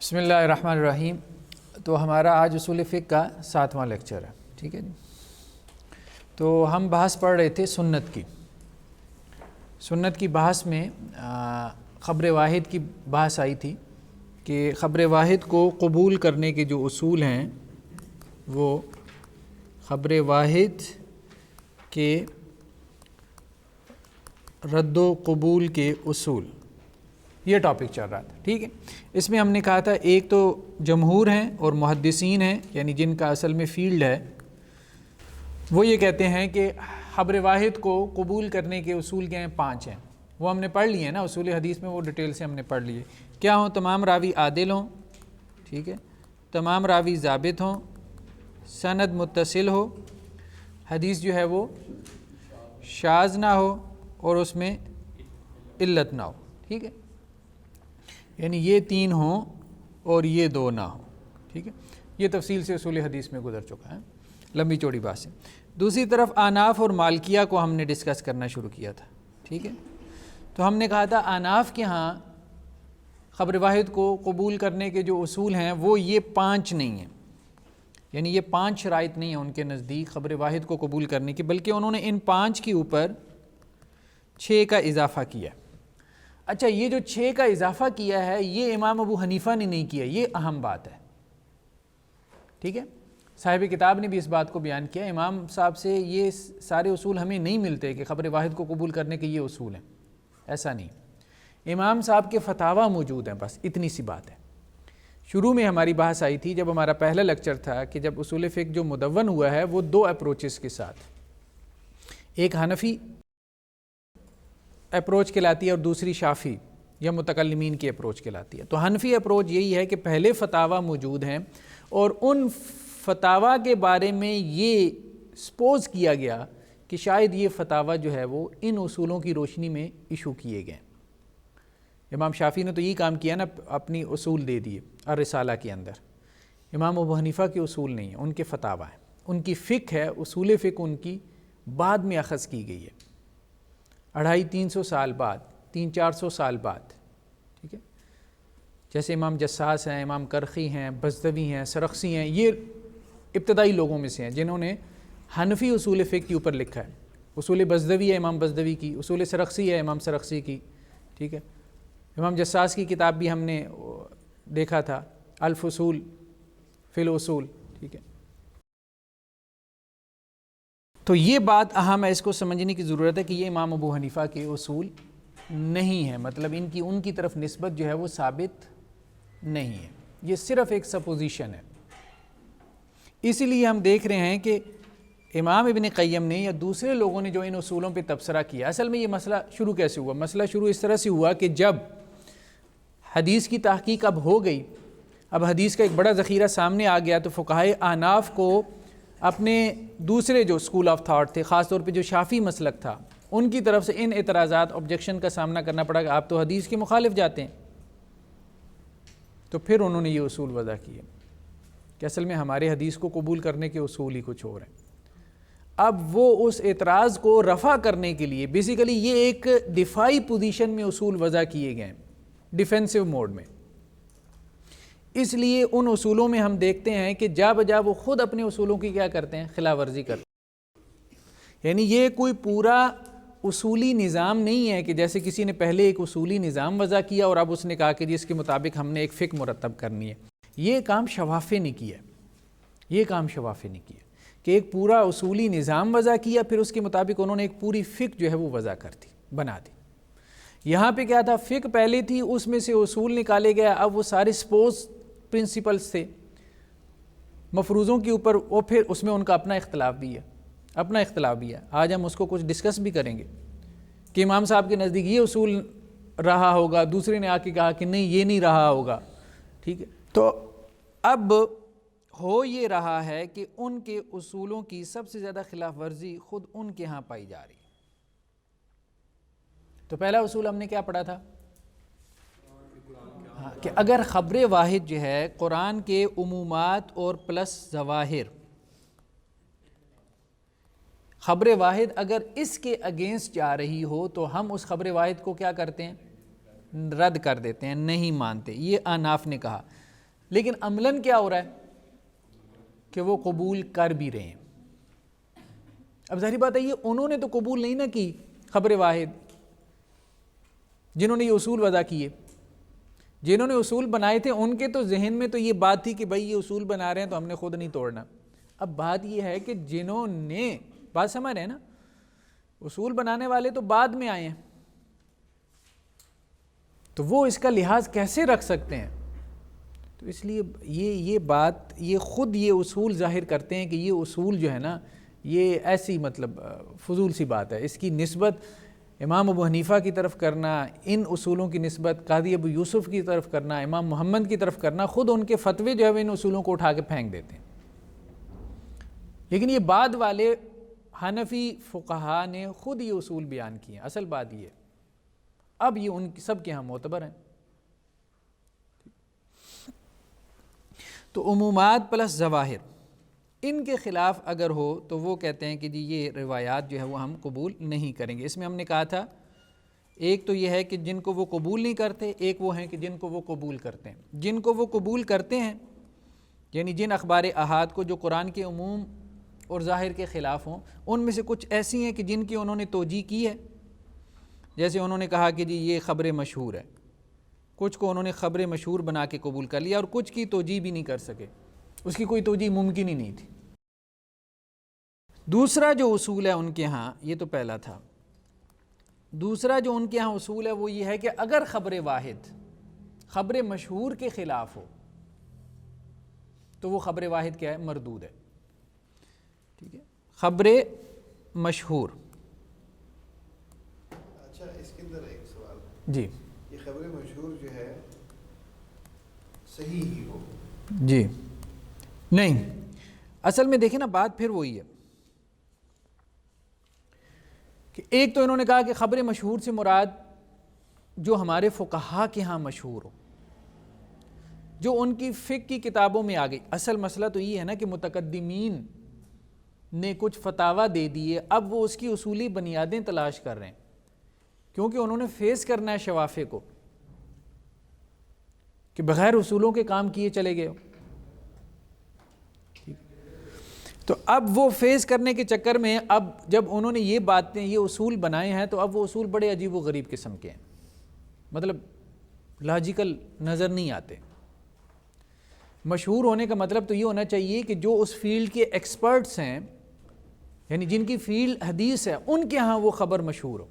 بسم اللہ الرحمن الرحیم۔ تو ہمارا آج اصول فقہ کا 7واں لیکچر ہے، ٹھیک ہے جی۔ تو ہم بحث پڑھ رہے تھے سنت کی بحث میں خبر واحد کی بحث آئی تھی کہ خبر واحد کو قبول کرنے کے جو اصول ہیں وہ خبر واحد کے رد و قبول کے اصول، یہ ٹاپک چل رہا تھا، ٹھیک ہے۔ اس میں ہم نے کہا تھا ایک تو جمہور ہیں اور محدثین ہیں، یعنی جن کا اصل میں فیلڈ ہے، وہ یہ کہتے ہیں کہ خبر واحد کو قبول کرنے کے اصول کیا ہیں؟ 5 ہیں۔ وہ ہم نے پڑھ لیے ہیں نا، اصول حدیث میں وہ ڈیٹیل سے ہم نے پڑھ لیے۔ کیا ہوں؟ تمام راوی عادل ہوں، ٹھیک ہے، تمام راوی ضابط ہوں، سند متصل ہو، حدیث جو ہے وہ شاذ نہ ہو اور اس میں علت نہ ہو، ٹھیک ہے، یعنی یہ 3 ہوں اور یہ 2 نہ ہوں، ٹھیک ہے۔ یہ تفصیل سے اصول حدیث میں گزر چکا ہے، لمبی چوڑی بات سے۔ دوسری طرف احناف اور مالکیہ کو ہم نے ڈسکس کرنا شروع کیا تھا، ٹھیک ہے۔ تو ہم نے کہا تھا احناف کے ہاں خبر واحد کو قبول کرنے کے جو اصول ہیں وہ یہ 5 نہیں ہیں، یعنی یہ 5 شرائط نہیں ہیں ان کے نزدیک خبر واحد کو قبول کرنے کی، بلکہ انہوں نے ان 5 کے اوپر 6 کا اضافہ کیا۔ اچھا، یہ جو 6 کا اضافہ کیا ہے یہ امام ابو حنیفہ نے نہیں کیا، یہ اہم بات ہے، ٹھیک ہے۔ صاحب کتاب نے بھی اس بات کو بیان کیا، امام صاحب سے یہ سارے اصول ہمیں نہیں ملتے کہ خبر واحد کو قبول کرنے کے یہ اصول ہیں، ایسا نہیں۔ امام صاحب کے فتاویٰ موجود ہیں، بس اتنی سی بات ہے۔ شروع میں ہماری بحث آئی تھی جب ہمارا پہلا لیکچر تھا کہ جب اصول فقہ جو مدون ہوا ہے وہ 2 اپروچز کے ساتھ، ایک حنفی اپروچ کہلاتی ہے اور دوسری شافعی یا متکلمین کی اپروچ کہلاتی ہے۔ تو حنفی اپروچ یہی ہے کہ پہلے فتاویٰ موجود ہیں اور ان فتاویٰ کے بارے میں یہ سپوز کیا گیا کہ شاید یہ فتاویٰ جو ہے وہ ان اصولوں کی روشنی میں ایشو کیے گئے۔ امام شافعی نے تو یہی کام کیا نا، اپنی اصول دے دیے الرسالہ کے اندر۔ امام ابو حنیفہ کے اصول نہیں ہیں، ان کے فتاویٰ ہیں، ان کی فقہ ہے، اصول فقہ ان کی بعد میں اخذ کی گئی ہے، 250-300 سال بعد، 300-400 سال بعد، ٹھیک ہے۔ جیسے امام جساس ہیں، امام کرخی ہیں، بزدوی ہیں، سرخسی ہیں، یہ ابتدائی لوگوں میں سے ہیں جنہوں نے حنفی اصول فقہ کے اوپر لکھا ہے۔ اصول بزدوی ہے امام بزدوی کی، اصول سرخسی ہے امام سرخسی کی، ٹھیک ہے۔ امام جساس کی کتاب بھی ہم نے دیکھا تھا، الفصول فی الاصول، ٹھیک ہے۔ تو یہ بات اہم ہے، اس کو سمجھنے کی ضرورت ہے کہ یہ امام ابو حنیفہ کے اصول نہیں ہیں، مطلب ان کی طرف نسبت جو ہے وہ ثابت نہیں ہے، یہ صرف ایک سپوزیشن ہے۔ اسی لیے ہم دیکھ رہے ہیں کہ امام ابن قیم نے یا دوسرے لوگوں نے جو ان اصولوں پہ تبصرہ کیا، اصل میں یہ مسئلہ شروع کیسے ہوا؟ مسئلہ شروع اس طرح سے ہوا کہ جب حدیث کی تحقیق اب ہو گئی، اب حدیث کا ایک بڑا ذخیرہ سامنے آ گیا، تو فقہائے احناف کو اپنے دوسرے جو اسکول آف تھاٹ تھے، خاص طور پہ جو شافعی مسلک تھا، ان کی طرف سے ان اعتراضات، آبجیکشن کا سامنا کرنا پڑا کہ آپ تو حدیث کے مخالف جاتے ہیں۔ تو پھر انہوں نے یہ اصول وضع کیے کہ اصل میں ہمارے حدیث کو قبول کرنے کے اصول ہی کچھ اور ہیں۔ اب وہ اس اعتراض کو رفع کرنے کے لیے بیسیکلی یہ ایک دفاعی پوزیشن میں اصول وضع کیے گئے ہیں، ڈیفینسو موڈ میں۔ اس لیے ان اصولوں میں ہم دیکھتے ہیں کہ جا بجا وہ خود اپنے اصولوں کی کیا کرتے ہیں؟ خلاف ورزی کرتے ہیں۔ یعنی یہ کوئی پورا اصولی نظام نہیں ہے کہ جیسے کسی نے پہلے ایک اصولی نظام وضع کیا اور اب اس نے کہا کہ جس کے مطابق ہم نے ایک فقہ مرتب کرنی ہے۔ یہ کام شوافے نے کیا، یہ کام شوافے نے کیا کہ ایک پورا اصولی نظام وضع کیا، پھر اس کے مطابق انہوں نے ایک پوری فقہ جو ہے وہ وضع کر دی، بنا دی۔ یہاں پہ کیا تھا؟ فقہ پہلے تھی، اس میں سے اصول نکالے گئے، اب وہ سارے سپوز پرنسپلز تھے مفروضوں کے اوپر، وہ پھر اس میں ان کا اپنا اختلاف بھی ہے، اپنا اختلاف بھی ہے۔ آج ہم اس کو کچھ ڈسکس بھی کریں گے کہ امام صاحب کے نزدیک یہ اصول رہا ہوگا، دوسرے نے آ کے کہا کہ نہیں یہ نہیں رہا ہوگا، ٹھیک ہے۔ تو اب ہو یہ رہا ہے کہ ان کے اصولوں کی سب سے زیادہ خلاف ورزی خود ان کے ہاں پائی جا رہی ہے۔ تو پہلا اصول ہم نے کیا پڑھا تھا؟ کہ اگر خبر واحد جو ہے قرآن کے عمومات اور پلس ظواہر، خبر واحد اگر اس کے اگینسٹ جا رہی ہو تو ہم اس خبر واحد کو کیا کرتے ہیں؟ رد کر دیتے ہیں، نہیں مانتے۔ یہ احناف نے کہا۔ لیکن عملاً کیا ہو رہا ہے کہ وہ قبول کر بھی رہے ہیں۔ اب ظاہری بات ہے یہ انہوں نے تو قبول نہیں نہ کی خبر واحد، جنہوں نے یہ اصول وضع کیے، جنہوں نے اصول بنائے تھے ان کے تو ذہن میں تو یہ بات تھی کہ بھائی یہ اصول بنا رہے ہیں تو ہم نے خود نہیں توڑنا۔ اب بات یہ ہے کہ جنہوں نے، بات سمجھ رہے ہیں نا، اصول بنانے والے تو بعد میں آئے ہیں، تو وہ اس کا لحاظ کیسے رکھ سکتے ہیں؟ تو اس لیے یہ بات، یہ خود یہ اصول ظاہر کرتے ہیں کہ یہ اصول جو ہے نا یہ ایسی مطلب فضول سی بات ہے۔ اس کی نسبت امام ابو حنیفہ کی طرف کرنا، ان اصولوں کی نسبت قاضی ابو یوسف کی طرف کرنا، امام محمد کی طرف کرنا، خود ان کے فتوے جو ہے وہ ان اصولوں کو اٹھا کے پھینک دیتے ہیں۔ لیکن یہ بعد والے حنفی فقہا نے خود یہ اصول بیان کیے ہیں۔ اصل بات یہ ہے اب یہ ان سب کے ہاں معتبر ہیں۔ تو عمومات پلس ظواہر ان کے خلاف اگر ہو تو وہ کہتے ہیں کہ جی یہ روایات جو ہے وہ ہم قبول نہیں کریں گے۔ اس میں ہم نے کہا تھا ایک تو یہ ہے کہ جن کو وہ قبول نہیں کرتے، ایک وہ ہیں کہ جن کو وہ قبول کرتے ہیں۔ جن کو وہ قبول کرتے ہیں یعنی جن اخبار احاد کو جو قرآن کے عموم اور ظاہر کے خلاف ہوں، ان میں سے کچھ ایسی ہیں کہ جن کی انہوں نے توجیہ کی ہے، جیسے انہوں نے کہا کہ جی یہ خبر مشہور ہے، کچھ کو انہوں نے خبر مشہور بنا کے قبول کر لیا اور کچھ کی توجیہ بھی نہیں کر سکے، اس کی کوئی توجیہ ممکن ہی نہیں تھی۔ دوسرا جو اصول ہے ان کے ہاں، یہ تو پہلا تھا، دوسرا جو ان کے ہاں اصول ہے وہ یہ ہے کہ اگر خبر واحد خبر مشہور کے خلاف ہو تو وہ خبر واحد کیا ہے؟ مردود ہے۔ ٹھیک ہے، خبر مشہور۔ اچھا اس کے اندر ایک سوال، جی یہ خبر مشہور جو ہے صحیح ہی ہو؟ جی نہیں، اصل میں دیکھیں نا بات پھر وہی ہے کہ ایک تو انہوں نے کہا کہ خبر مشہور سے مراد جو ہمارے فقہا کے ہاں مشہور ہو، جو ان کی فقہ کی کتابوں میں آ گئی۔ اصل مسئلہ تو یہ ہے نا کہ متقدمین نے کچھ فتاویٰ دے دیے، اب وہ اس کی اصولی بنیادیں تلاش کر رہے ہیں، کیونکہ انہوں نے فیس کرنا ہے شوافع کو کہ بغیر اصولوں کے کام کیے چلے گئے ہو۔ تو اب وہ فیس کرنے کے چکر میں اب جب انہوں نے یہ باتیں، یہ اصول بنائے ہیں، تو اب وہ اصول بڑے عجیب و غریب قسم کے ہیں، مطلب لاجیکل نظر نہیں آتے۔ مشہور ہونے کا مطلب تو یہ ہونا چاہیے کہ جو اس فیلڈ کے ایکسپرٹس ہیں، یعنی جن کی فیلڈ حدیث ہے، ان کے ہاں وہ خبر مشہور ہو،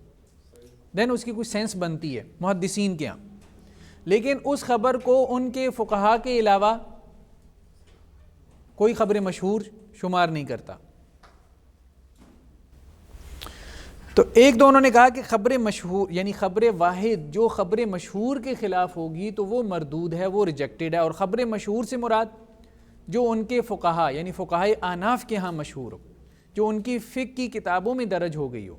دین اس کی کوئی سینس بنتی ہے محدثین کے ہاں۔ لیکن اس خبر کو ان کے فقہا کے علاوہ کوئی خبر مشہور شمار نہیں کرتا۔ تو ایک تو انہوں نے کہا کہ خبر مشہور یعنی خبر واحد جو خبر مشہور کے خلاف ہوگی تو وہ مردود ہے، وہ ریجیکٹڈ ہے، اور خبر مشہور سے مراد جو ان کے فقہا یعنی فقہائے احناف کے ہاں مشہور ہو، جو ان کی فقہ کی کتابوں میں درج ہو گئی ہو۔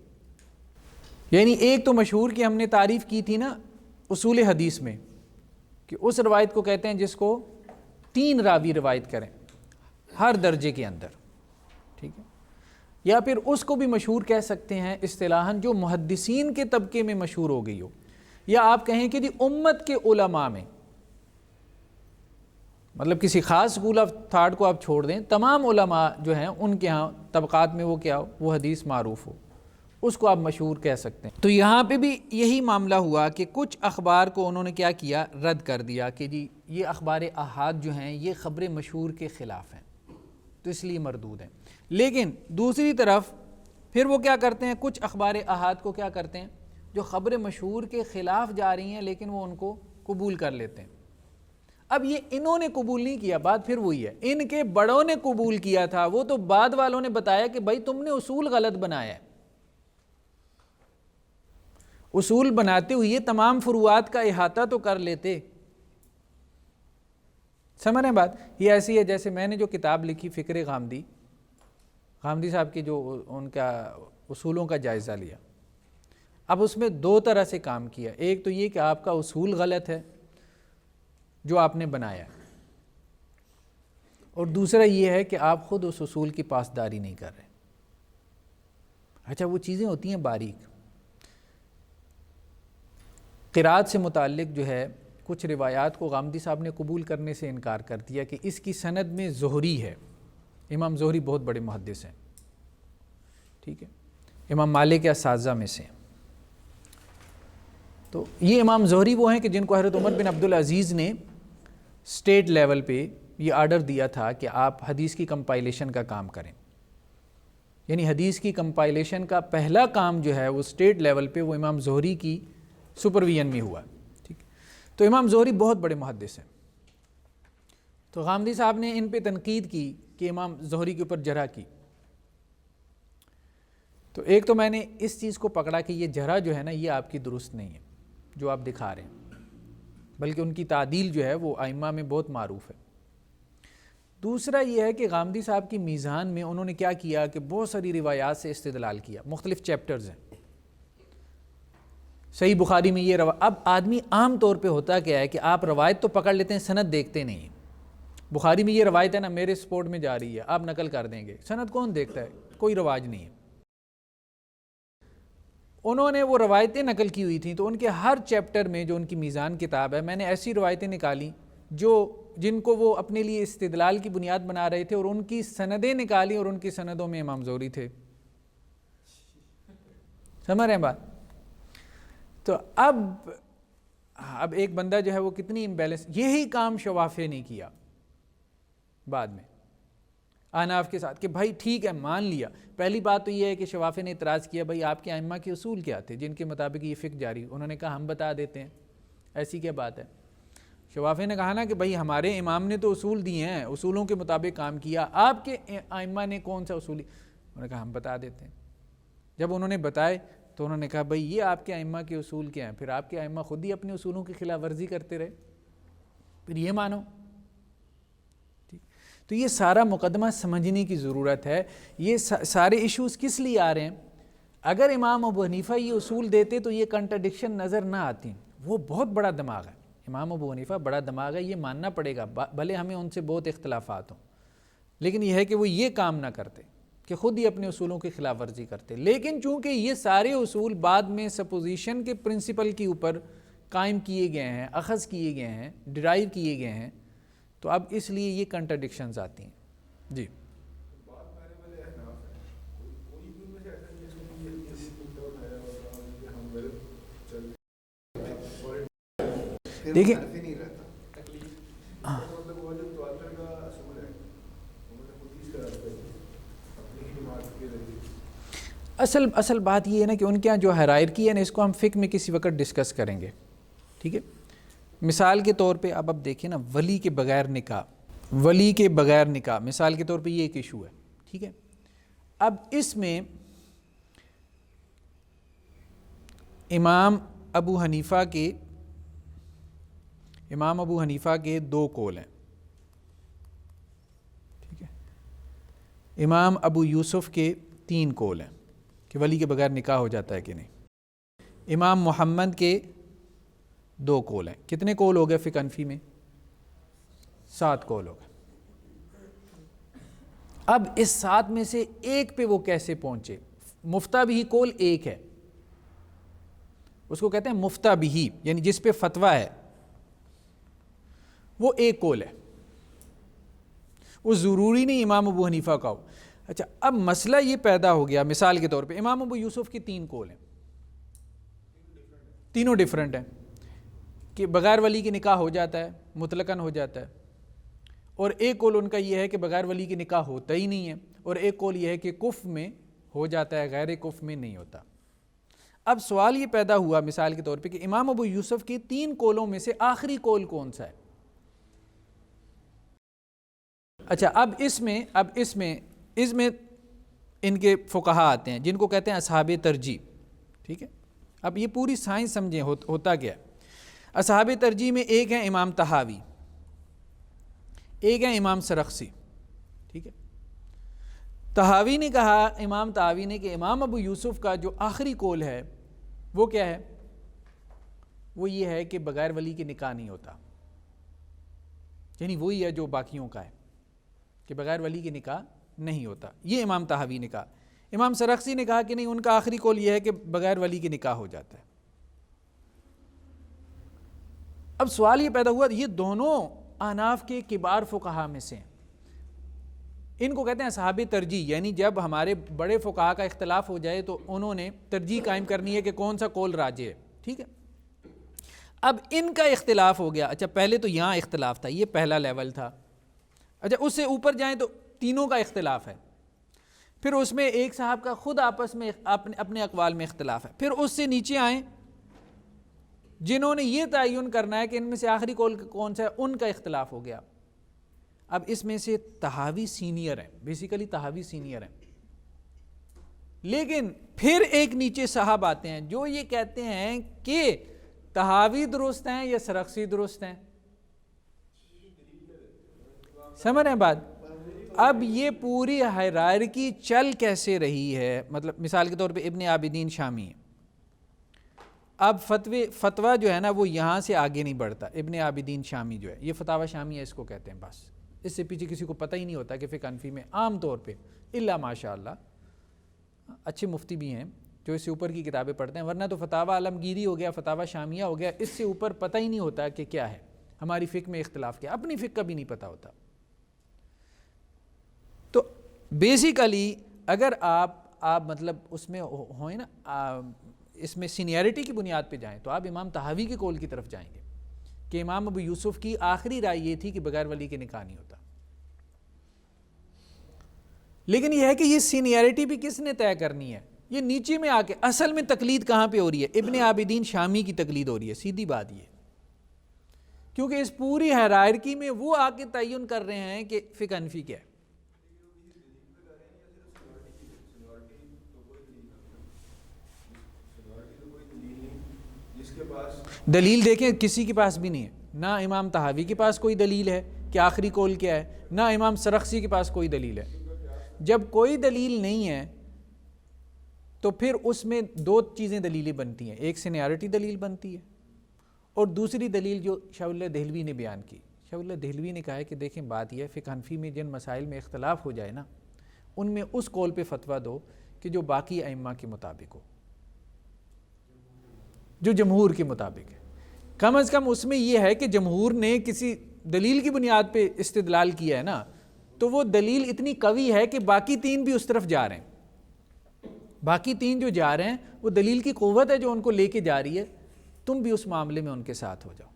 یعنی ایک تو مشہور کی ہم نے تعریف کی تھی نا اصول حدیث میں کہ اس روایت کو کہتے ہیں جس کو 3 راوی روایت کریں ہر درجے کے اندر، ٹھیک ہے، یا پھر اس کو بھی مشہور کہہ سکتے ہیں اصطلاحاً جو محدثین کے طبقے میں مشہور ہو گئی ہو، یا آپ کہیں کہ جی امت کے علماء میں، مطلب کسی خاص اسکول آف تھاٹ کو آپ چھوڑ دیں، تمام علماء جو ہیں ان کے ہاں طبقات میں وہ کیا ہو، وہ حدیث معروف ہو، اس کو آپ مشہور کہہ سکتے ہیں۔ تو یہاں پہ بھی یہی معاملہ ہوا کہ کچھ اخبار کو انہوں نے کیا کیا، رد کر دیا کہ جی یہ اخبار احاد جو ہیں یہ خبر مشہور کے خلاف ہیں، تو اس لیے مردود ہیں۔ لیکن دوسری طرف پھر وہ کیا کرتے ہیں، کچھ اخبار احاد کو کیا کرتے ہیں جو خبر مشہور کے خلاف جا رہی ہیں لیکن وہ ان کو قبول کر لیتے ہیں۔ اب یہ انہوں نے قبول نہیں کیا، بات پھر وہی ہے، ان کے بڑوں نے قبول کیا تھا، وہ تو بعد والوں نے بتایا کہ بھائی تم نے اصول غلط بنایا ہے۔ اصول بناتے ہوئے تمام فروعات کا احاطہ تو کر لیتے۔ سمجھ رہے ہیں بات؟ یہ ایسی ہے جیسے میں نے جو کتاب لکھی فکر غامدی صاحب کی، جو ان کا اصولوں کا جائزہ لیا، اب اس میں 2 طرح سے کام کیا۔ ایک تو یہ کہ آپ کا اصول غلط ہے جو آپ نے بنایا، اور دوسرا یہ ہے کہ آپ خود اس اصول کی پاسداری نہیں کر رہے۔ اچھا وہ چیزیں ہوتی ہیں باریک۔ قرات سے متعلق جو ہے کچھ روایات کو غامدی صاحب نے قبول کرنے سے انکار کر دیا کہ اس کی سند میں زہری ہے. امام زہری بہت بڑے محدث ہیں, ٹھیک ہے, امام مالک کے اساتذہ میں سے. تو یہ امام زہری وہ ہیں کہ جن کو حضرت عمر بن عبدالعزیز نے اسٹیٹ لیول پہ یہ آرڈر دیا تھا کہ آپ حدیث کی کمپائلیشن کا کام کریں. یعنی حدیث کی کمپائلیشن کا پہلا کام جو ہے وہ اسٹیٹ لیول پہ وہ امام زہری کی سپرویژن میں ہوا. ٹھیک, تو امام زہری بہت بڑے محدث ہیں. تو غامدی صاحب نے ان پہ تنقید کی کہ امام زہری کے اوپر جرح کی. تو ایک تو میں نے اس چیز کو پکڑا کہ یہ جرح جو ہے نا یہ آپ کی درست نہیں ہے جو آپ دکھا رہے ہیں, بلکہ ان کی تعدیل جو ہے وہ ائمہ میں بہت معروف ہے. دوسرا یہ ہے کہ غامدی صاحب کی میزان میں انہوں نے کیا کیا کہ بہت ساری روایات سے استدلال کیا, مختلف چیپٹرز ہیں. صحیح بخاری میں یہ اب آدمی عام طور پہ ہوتا کیا ہے کہ آپ روایت تو پکڑ لیتے ہیں, سند دیکھتے نہیں. بخاری میں یہ روایت ہے نا میرے سپورٹ میں جا رہی ہے, آپ نقل کر دیں گے, سند کون دیکھتا ہے, کوئی رواج نہیں ہے. انہوں نے وہ روایتیں نقل کی ہوئی تھیں, تو ان کے ہر چیپٹر میں جو ان کی میزان کتاب ہے میں نے ایسی روایتیں نکالی جن کو وہ اپنے لیے استدلال کی بنیاد بنا رہے تھے, اور ان کی سندیں نکالی, اور ان کی سندوں میں امام زہری تھے. سمجھ رہے ہیں بات؟ تو اب ایک بندہ جو ہے وہ کتنی امبیلنس, یہی کام شوافے نے کیا بعد میں احناف کے ساتھ کہ بھائی ٹھیک ہے مان لیا. پہلی بات تو یہ ہے کہ شوافے نے اعتراض کیا بھائی آپ کے ائمہ کے اصول کیا تھے جن کے مطابق یہ فقہ جاری. انہوں نے کہا ہم بتا دیتے ہیں, ایسی کیا بات ہے. شوافے نے کہا نا کہ بھائی ہمارے امام نے تو اصول دیے ہیں, اصولوں کے مطابق کام کیا, آپ کے ائمہ نے کون سا اصولی. انہوں نے کہا ہم بتا دیتے ہیں. جب انہوں نے بتائے تو انہوں نے کہا بھئی یہ آپ کے ائمہ کے اصول کیا ہیں, پھر آپ کے ائمہ خود ہی اپنے اصولوں کی خلاف ورزی کرتے رہے, پھر یہ مانو. تو یہ سارا مقدمہ سمجھنے کی ضرورت ہے. یہ سارے ایشوز کس لیے آ رہے ہیں؟ اگر امام ابو حنیفہ یہ اصول دیتے تو یہ کنٹرڈکشن نظر نہ آتی. وہ بہت بڑا دماغ ہے, امام ابو حنیفہ بڑا دماغ ہے, یہ ماننا پڑے گا, بھلے ہمیں ان سے بہت اختلافات ہوں, لیکن یہ ہے کہ وہ یہ کام نہ کرتے کہ خود ہی اپنے اصولوں کی خلاف ورزی کرتے. لیکن چونکہ یہ سارے اصول بعد میں سپوزیشن کے پرنسپل کے اوپر قائم کیے گئے ہیں, اخذ کیے گئے ہیں, ڈرائیو کیے گئے ہیں, تو اب اس لیے یہ کنٹرڈکشنز آتی ہیں. جی دیکھیں اصل بات یہ ہے نا کہ ان کے یہاں جو ہیرارکی ہے نا اس کو ہم فقہ میں کسی وقت ڈسکس کریں گے. ٹھیک ہے, مثال کے طور پہ اب دیکھیں نا ولی کے بغیر نکاح, مثال کے طور پہ یہ ایک ایشو ہے. ٹھیک ہے, اب اس میں امام ابو حنیفہ کے دو قول ہیں. ٹھیک ہے, امام ابو یوسف کے 3 قول ہیں کہ ولی کے بغیر نکاح ہو جاتا ہے کہ نہیں. امام محمد کے 2 قول ہیں. کتنے قول ہو گئے فقہ حنفی میں؟ 7 قول ہو گئے. اب اس 7 میں سے ایک پہ وہ کیسے پہنچے؟ مفتہ بھی قول ایک ہے, اس کو کہتے ہیں مفتہ بھی, یعنی جس پہ فتویٰ ہے وہ ایک قول ہے, وہ ضروری نہیں امام ابو حنیفہ کا ہو. اچھا, اب مسئلہ یہ پیدا ہو گیا, مثال کے طور پہ امام ابو یوسف کی 3 قول ہیں, تینوں ڈیفرنٹ ہیں کہ بغیر ولی کے نکاح ہو جاتا ہے, مطلقاً ہو جاتا ہے, اور ایک قول ان کا یہ ہے کہ بغیر ولی کے نکاح ہوتا ہی نہیں ہے, اور ایک قول یہ ہے کہ کفر میں ہو جاتا ہے, غیر کفر میں نہیں ہوتا. اب سوال یہ پیدا ہوا مثال کے طور پہ کہ امام ابو یوسف کی 3 قولوں میں سے آخری قول کون سا ہے؟ اچھا, اب اس میں ان کے فقہا آتے ہیں جن کو کہتے ہیں اصحاب ترجیح. ٹھیک ہے, اب یہ پوری سائنس سمجھیں ہوتا کیا ہے. اصحاب ترجیح میں ایک ہیں امام طحاوی, ایک ہیں امام سرخسی. ٹھیک ہے, طحاوی نے کہا, امام طحاوی نے, کہ امام ابو یوسف کا جو آخری قول ہے وہ کیا ہے؟ وہ یہ ہے کہ بغیر ولی کے نکاح نہیں ہوتا, یعنی وہی ہے جو باقیوں کا ہے کہ بغیر ولی کے نکاح نہیں ہوتا. یہ امام طحاوی نے کہا. امام سرخسی نے کہا کہ نہیں, ان کا آخری قول یہ ہے کہ بغیر ولی کے نکاح ہو جاتا ہے. اب سوال یہ پیدا ہوا، یہ دونوں احناف کے کبار فقہا میں سے ہیں، ان کو کہتے ہیں اصحاب ترجیح، یعنی جب ہمارے بڑے فقہا کا اختلاف ہو جائے تو انہوں نے ترجیح قائم کرنی ہے کہ کون سا قول راجح ہے، ٹھیک ہے۔ اب ان کا اختلاف ہو گیا، اچھا پہلے تو یہاں اختلاف تھا، یہ پہلا لیول تھا، اچھا اس سے اوپر جائیں تو تینوں کا اختلاف ہے، پھر اس میں ایک صاحب کا خود آپس میں اپنے اقوال میں اختلاف ہے، پھر اس سے نیچے آئیں جنہوں نے یہ تعین کرنا ہے کہ ان میں سے آخری قول کون سا ہے، ان کا اختلاف ہو گیا۔ اب اس میں سے طحاوی سینئر ہیں، بیسیکلی طحاوی سینئر ہیں، لیکن پھر ایک نیچے صاحب آتے ہیں جو یہ کہتے ہیں کہ طحاوی درست ہیں یا سرخسی درست ہیں، سمجھ رہے ہیں بات؟ اب یہ پوری ہائرارکی چل کیسے رہی ہے، مطلب مثال کے طور پہ ابن عابدین شامی ہے، اب فتویٰ جو ہے نا وہ یہاں سے آگے نہیں بڑھتا، ابن عابدین شامی جو ہے یہ فتاوی شامی ہے اس کو کہتے ہیں، بس اس سے پیچھے کسی کو پتہ ہی نہیں ہوتا کہ فقہ حنفی میں عام طور پہ الا ماشاء اللہ اچھے مفتی بھی ہیں جو اس سے اوپر کی کتابیں پڑھتے ہیں، ورنہ تو فتاوی عالمگیری ہو گیا، فتاوی شامیہ ہو گیا، اس سے اوپر پتہ ہی نہیں ہوتا کہ کیا ہے، ہماری فقہ میں اختلاف کیا، اپنی فقہ کا بھی نہیں پتہ ہوتا۔ تو بیسیکلی اگر آپ مطلب اس میں ہوئیں نا، اس میں سینیئرٹی کی بنیاد پہ جائیں تو آپ امام طحاوی کے قول کی طرف جائیں گے کہ امام ابو یوسف کی آخری رائے یہ تھی کہ بغیر ولی کے نکاح نہیں ہوتا، لیکن یہ ہے کہ یہ سینیئرٹی بھی کس نے طے کرنی ہے، یہ نیچے میں آ کے اصل میں تقلید کہاں پہ ہو رہی ہے، ابن عابدین شامی کی تقلید ہو رہی ہے، سیدھی بات یہ، کیونکہ اس پوری ہائرارکی میں وہ آ کے تعین کر رہے ہیں کہ فقہ حنفی کیا ہے۔ دلیل دیکھیں کسی کے پاس بھی نہیں ہے، نہ امام طحاوی کے پاس کوئی دلیل ہے کہ آخری قول کیا ہے، نہ امام سرخسی کے پاس کوئی دلیل ہے۔ جب کوئی دلیل نہیں ہے تو پھر اس میں دو چیزیں دلیلیں بنتی ہیں، ایک سینیارٹی دلیل بنتی ہے اور دوسری دلیل جو شاہ اللہ دہلوی نے بیان کی۔ شاہ اللہ دہلوی نے کہا ہے کہ دیکھیں بات یہ ہے، فقہ حنفی میں جن مسائل میں اختلاف ہو جائے نا ان میں اس قول پہ فتویٰ دو کہ جو باقی ائمہ کے مطابق ہو، جو جمہور کے مطابق ہے، کم از کم اس میں یہ ہے کہ جمہور نے کسی دلیل کی بنیاد پہ استدلال کیا ہے نا، تو وہ دلیل اتنی قوی ہے کہ باقی تین بھی اس طرف جا رہے ہیں، باقی تین جو جا رہے ہیں وہ دلیل کی قوت ہے جو ان کو لے کے جا رہی ہے، تم بھی اس معاملے میں ان کے ساتھ ہو جاؤ۔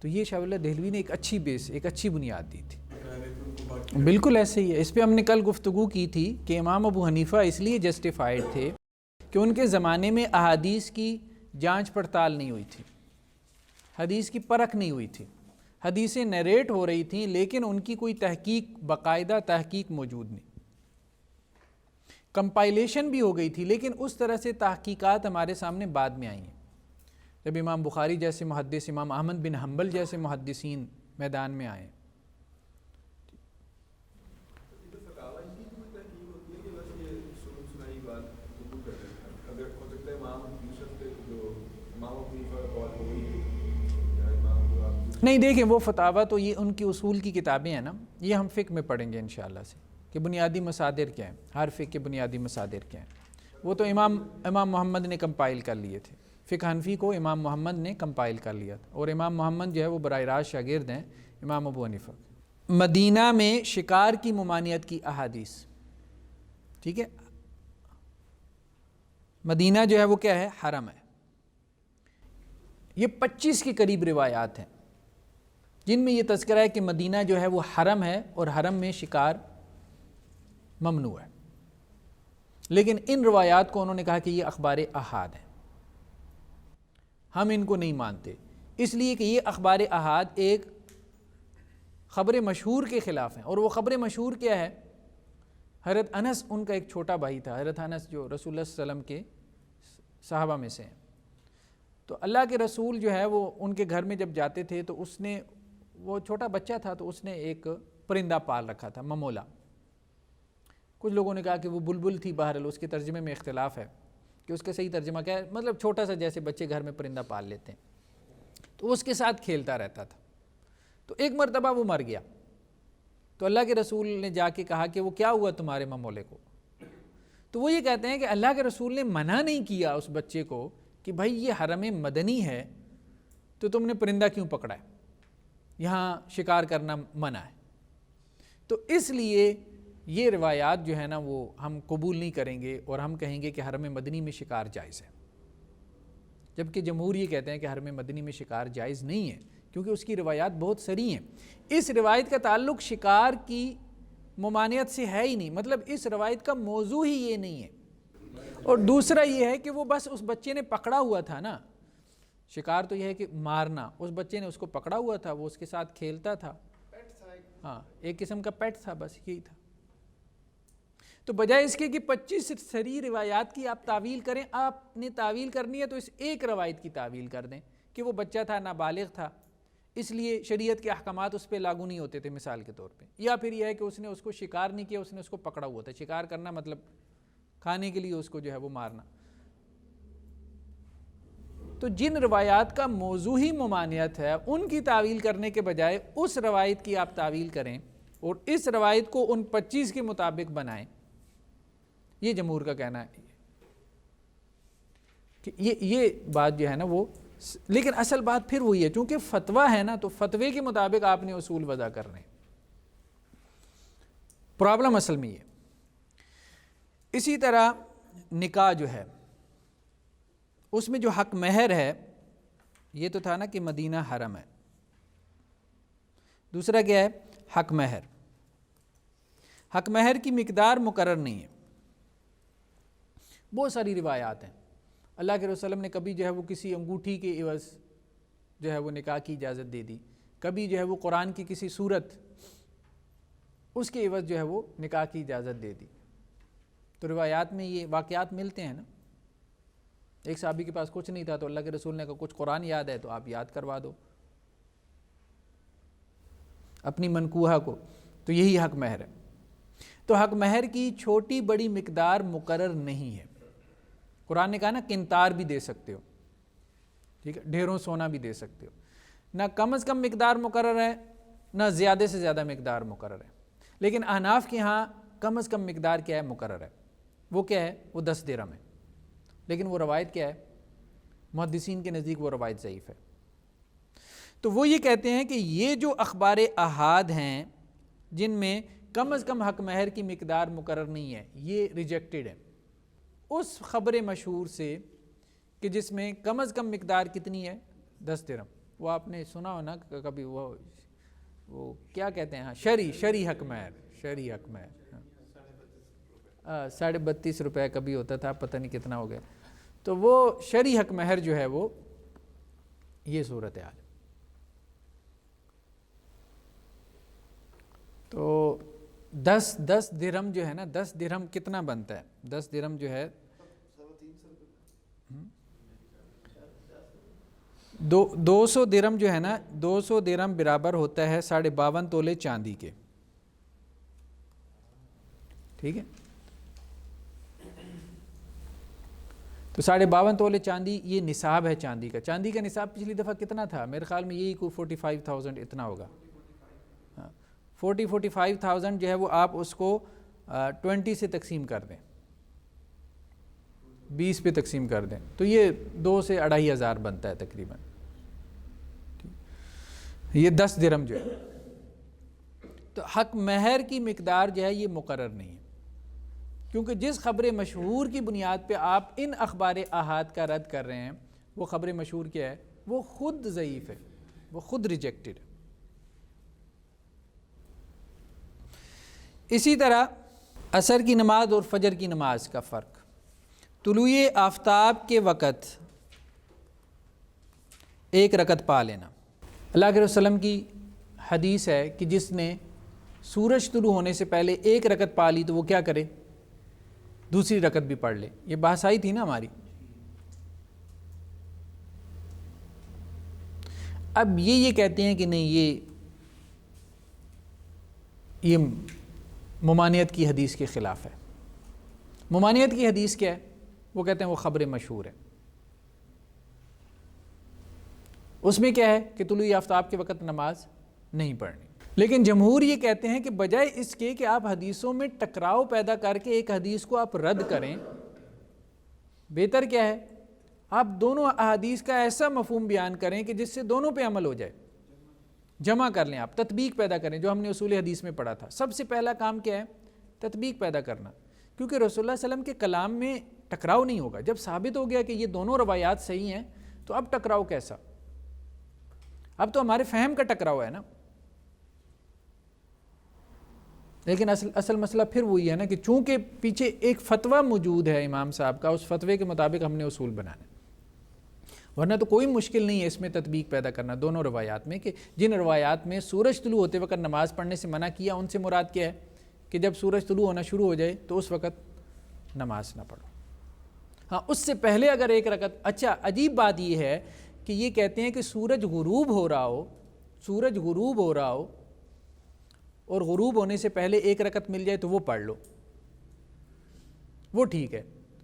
تو یہ شاہ اللہ دہلوی نے ایک اچھی بیس، ایک اچھی بنیاد دی تھی، بالکل ایسے ہی ہے۔ اس پہ ہم نے کل گفتگو کی تھی کہ امام ابو حنیفہ اس لیے جسٹیفائڈ تھے کہ ان کے زمانے میں احادیث کی جانچ پڑتال نہیں ہوئی تھی، حدیث کی پرکھ نہیں ہوئی تھی، حدیثیں نیریٹ ہو رہی تھیں لیکن ان کی کوئی تحقیق، باقاعدہ تحقیق موجود نہیں، کمپائلیشن بھی ہو گئی تھی لیکن اس طرح سے تحقیقات ہمارے سامنے بعد میں آئی ہیں، جب امام بخاری جیسے محدث، امام احمد بن حنبل جیسے محدثین میدان میں آئے۔ نہیں دیکھیں وہ فتاویٰ تو یہ ان کی اصول کی کتابیں ہیں نا، یہ ہم فقہ میں پڑھیں گے انشاءاللہ سے کہ بنیادی مصادر کیا ہیں، ہر فقہ کے بنیادی مصادر کیا ہیں، وہ تو امام محمد نے کمپائل کر لیے تھے، فقہ حنفی کو امام محمد نے کمپائل کر لیا تھا، اور امام محمد جو ہے وہ براہ راست شاگرد ہیں امام ابو حنیفہ۔ مدینہ میں شکار کی ممانعت کی احادیث، ٹھیک ہے، مدینہ جو ہے وہ کیا ہے، حرم ہے، یہ 25 کے قریب روایات ہیں جن میں یہ تذکرہ ہے کہ مدینہ جو ہے وہ حرم ہے اور حرم میں شکار ممنوع ہے، لیکن ان روایات کو انہوں نے کہا کہ یہ اخبار احاد ہیں، ہم ان کو نہیں مانتے، اس لیے کہ یہ اخبار احاد ایک خبر مشہور کے خلاف ہیں، اور وہ خبر مشہور کیا ہے، حضرت انس ان کا ایک چھوٹا بھائی تھا، حضرت انس جو رسول اللہ صلی اللہ علیہ وسلم کے صحابہ میں سے ہیں، تو اللہ کے رسول جو ہے وہ ان کے گھر میں جب جاتے تھے تو اس نے، وہ چھوٹا بچہ تھا تو اس نے ایک پرندہ پال رکھا تھا، ممولا، کچھ لوگوں نے کہا کہ وہ بلبل تھی، بہرحال اس کے ترجمے میں اختلاف ہے کہ اس کا صحیح ترجمہ کیا ہے، مطلب چھوٹا سا جیسے بچے گھر میں پرندہ پال لیتے ہیں، تو اس کے ساتھ کھیلتا رہتا تھا، تو ایک مرتبہ وہ مر گیا، تو اللہ کے رسول نے جا کے کہا کہ وہ کیا ہوا تمہارے ممولے کو، تو وہ یہ کہتے ہیں کہ اللہ کے رسول نے منع نہیں کیا اس بچے کو کہ بھائی یہ حرم مدنی ہے تو تم نے پرندہ کیوں پکڑا ہے؟ یہاں شکار کرنا منع ہے۔ تو اس لیے یہ روایات جو ہے نا وہ ہم قبول نہیں کریں گے اور ہم کہیں گے کہ حرم مدنی میں شکار جائز ہے، جبکہ جمہور یہ کہتے ہیں کہ حرم مدنی میں شکار جائز نہیں ہے، کیونکہ اس کی روایات بہت سری ہیں۔ اس روایت کا تعلق شکار کی ممانعت سے ہے ہی نہیں، مطلب اس روایت کا موضوع ہی یہ نہیں ہے۔ اور دوسرا یہ ہے کہ وہ بس اس بچے نے پکڑا ہوا تھا نا، شکار تو یہ ہے کہ مارنا، اس بچے نے اس کو پکڑا ہوا تھا، وہ اس کے ساتھ کھیلتا تھا، ہاں ایک قسم کا پیٹ تھا، بس یہی تھا۔ تو بجائے اس کے کہ 25 سری روایات کی آپ تعویل کریں، آپ نے تعویل کرنی ہے تو اس ایک روایت کی تعویل کر دیں کہ وہ بچہ تھا، نابالغ تھا، اس لیے شریعت کے احکامات اس پہ لاگو نہیں ہوتے تھے مثال کے طور پہ، یا پھر یہ ہے کہ اس نے اس کو شکار نہیں کیا، اس نے اس کو پکڑا ہوا تھا۔ شکار کرنا مطلب کھانے کے لیے اس کو جو ہے وہ مارنا۔ تو جن روایات کا موضوع ہی ممانعت ہے ان کی تعویل کرنے کے بجائے اس روایت کی آپ تعویل کریں اور اس روایت کو ان 25 کے مطابق بنائیں، یہ جمہور کا کہنا ہے کہ یہ بات جو ہے نا وہ، لیکن اصل بات پھر وہی ہے، چونکہ فتویٰ ہے نا تو فتوے کے مطابق آپ نے اصول وضع کرنے ہیں۔ پرابلم اصل میں یہ۔ اسی طرح نکاح جو ہے اس میں جو حق مہر ہے، یہ تو تھا نا کہ مدینہ حرم ہے، دوسرا کیا ہے؟ حق مہر۔ حق مہر کی مقدار مقرر نہیں ہے، بہت ساری روایات ہیں۔ اللہ کے رسول صلی اللہ علیہ وسلم نے کبھی جو ہے وہ کسی انگوٹھی کے عوض جو ہے وہ نکاح کی اجازت دے دی، کبھی جو ہے وہ قرآن کی کسی سورت اس کے عوض جو ہے وہ نکاح کی اجازت دے دی۔ تو روایات میں یہ واقعات ملتے ہیں نا۔ ایک صحابی کے پاس کچھ نہیں تھا تو اللہ کے رسول نے کہا کچھ قرآن یاد ہے تو آپ یاد کروا دو اپنی منکوحہ کو، تو یہی حق مہر ہے۔ تو حق مہر کی چھوٹی بڑی مقدار مقرر نہیں ہے۔ قرآن نے کہا نا قنطار بھی دے سکتے ہو، ٹھیک ہے، ڈھیروں سونا بھی دے سکتے ہو، نہ کم از کم مقدار مقرر ہے نہ زیادہ سے زیادہ مقدار مقرر ہے۔ لیکن احناف کے ہاں کم از کم مقدار کیا ہے؟ مقرر ہے۔ وہ کیا ہے؟ وہ 10 درہم ہے۔ لیکن وہ روایت کیا ہے؟ محدثین کے نزدیک وہ روایت ضعیف ہے۔ تو وہ یہ کہتے ہیں کہ یہ جو اخبار احاد ہیں جن میں کم از کم حق مہر کی مقدار مقرر نہیں ہے، یہ ریجیکٹڈ ہے اس خبر مشہور سے کہ جس میں کم از کم مقدار کتنی ہے؟ 10 درہم۔ وہ آپ نے سنا ہو نا کبھی، وہ کیا کہتے ہیں، شرعی حق مہر، شرعی حق مہر 32.5 روپے کبھی ہوتا تھا، پتہ نہیں کتنا ہو گیا۔ تو وہ شرعی حق مہر جو ہے وہ یہ صورتحال ہے۔ تو 10 درہم جو ہے نا، 10 درہم کتنا بنتا ہے؟ 10 درہم جو ہے 200 درہم جو ہے نا، 200 درہم برابر ہوتا ہے 52.5 تولے چاندی کے، ٹھیک ہے۔ تو 52.5 تولے چاندی یہ نصاب ہے چاندی کا۔ چاندی کا نصاب پچھلی دفعہ کتنا تھا؟ میرے خیال میں یہی کوئی 45,000 اتنا ہوگا، 45,000 جو ہے وہ آپ اس کو 20 سے تقسیم کر دیں، 20 پہ تقسیم کر دیں تو یہ 2 سے 2,500 بنتا ہے تقریباً۔ یہ 10 درہم جو ہے، تو حق مہر کی مقدار جو ہے یہ مقرر نہیں ہے، کیونکہ جس خبر مشہور کی بنیاد پہ آپ ان اخبار احاد کا رد کر رہے ہیں وہ خبر مشہور کیا ہے؟ وہ خود ضعیف ہے، وہ خود ریجیکٹڈ ہے۔ اسی طرح عصر کی نماز اور فجر کی نماز کا فرق۔ طلوع آفتاب کے وقت 1 رکعت پا لینا، اللہ کے رسول صلی اللہ علیہ وسلم کی حدیث ہے کہ جس نے سورج طلوع ہونے سے پہلے 1 رکعت پا لی تو وہ کیا کرے؟ دوسری رکعت بھی پڑھ لے۔ یہ بحث آئی تھی نا ہماری۔ اب یہ کہتے ہیں کہ نہیں، یہ ممانعت کی حدیث کے خلاف ہے۔ ممانعت کی حدیث کیا ہے؟ وہ کہتے ہیں وہ خبر مشہور ہے، اس میں کیا ہے کہ طلوع آفتاب کے وقت نماز نہیں پڑھنی۔ لیکن جمہور یہ کہتے ہیں کہ بجائے اس کے کہ آپ حدیثوں میں ٹکراؤ پیدا کر کے ایک حدیث کو آپ رد کریں، بہتر کیا ہے؟ آپ دونوں احادیث کا ایسا مفہوم بیان کریں کہ جس سے دونوں پہ عمل ہو جائے، جمع کر لیں، آپ تطبیق پیدا کریں، جو ہم نے اصول حدیث میں پڑھا تھا۔ سب سے پہلا کام کیا ہے؟ تطبیق پیدا کرنا، کیونکہ رسول اللہ صلی اللہ علیہ وسلم کے کلام میں ٹکراؤ نہیں ہوگا۔ جب ثابت ہو گیا کہ یہ دونوں روایات صحیح ہیں تو اب ٹکراؤ کیسا؟ اب تو ہمارے فہم کا ٹکراؤ ہے نا۔ لیکن اصل مسئلہ پھر وہی ہے نا کہ چونکہ پیچھے ایک فتویٰ موجود ہے امام صاحب کا، اس فتوے کے مطابق ہم نے اصول بنانے، ورنہ تو کوئی مشکل نہیں ہے اس میں تطبیق پیدا کرنا دونوں روایات میں، کہ جن روایات میں سورج طلوع ہوتے وقت نماز پڑھنے سے منع کیا، ان سے مراد کیا ہے کہ جب سورج طلوع ہونا شروع ہو جائے تو اس وقت نماز نہ پڑھو۔ ہاں، اس سے پہلے اگر ایک رکعت، اچھا عجیب بات یہ ہے کہ یہ کہتے ہیں کہ سورج غروب ہو رہا ہو اور غروب ہونے سے پہلے ایک رکعت مل جائے تو وہ پڑھ لو، وہ ٹھیک ہے۔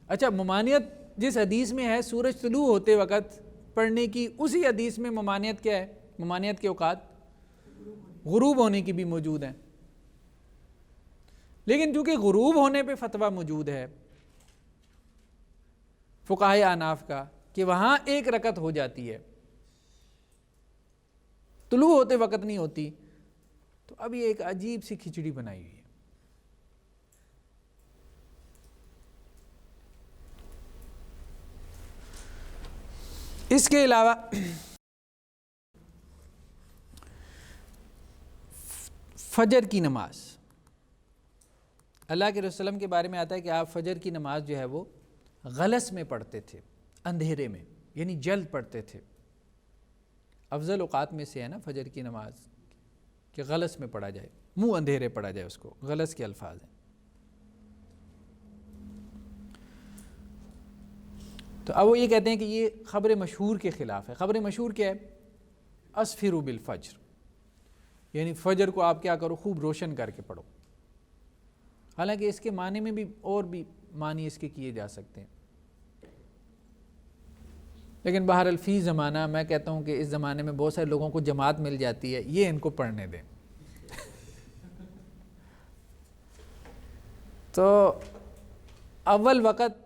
اچھا، ممانعت جس حدیث میں ہے سورج طلوع ہوتے وقت پڑھنے کی، اسی حدیث میں ممانعت کیا ہے؟ ممانعت کے اوقات غروب ہونے کی بھی موجود ہیں، لیکن چونکہ غروب ہونے پہ فتویٰ موجود ہے فقہائے احناف کا کہ وہاں ایک رکعت ہو جاتی ہے، طلوع ہوتے وقت نہیں ہوتی، تو اب یہ ایک عجیب سی کھچڑی بنائی ہوئی ہے۔ اس کے علاوہ فجر کی نماز، اللہ کے رسول صلی اللہ علیہ وسلم کے بارے میں آتا ہے کہ آپ فجر کی نماز جو ہے وہ غلس میں پڑھتے تھے، اندھیرے میں، یعنی جلد پڑھتے تھے۔ افضل اوقات میں سے ہے نا فجر کی نماز کہ غلس میں پڑھا جائے، منہ اندھیرے پڑھا جائے، اس کو غلس کے الفاظ ہیں۔ تو اب وہ یہ کہتے ہیں کہ یہ خبر مشہور کے خلاف ہے۔ خبر مشہور کیا ہے؟ اسفروا بالفجر، یعنی فجر کو آپ کیا کرو؟ خوب روشن کر کے پڑھو۔ حالانکہ اس کے معنی میں بھی اور بھی معنی اس کے کیے جا سکتے ہیں، لیکن بہرحال فی زمانہ میں کہتا ہوں کہ اس زمانے میں بہت سارے لوگوں کو جماعت مل جاتی ہے، یہ ان کو پڑھنے دیں۔ تو اول وقت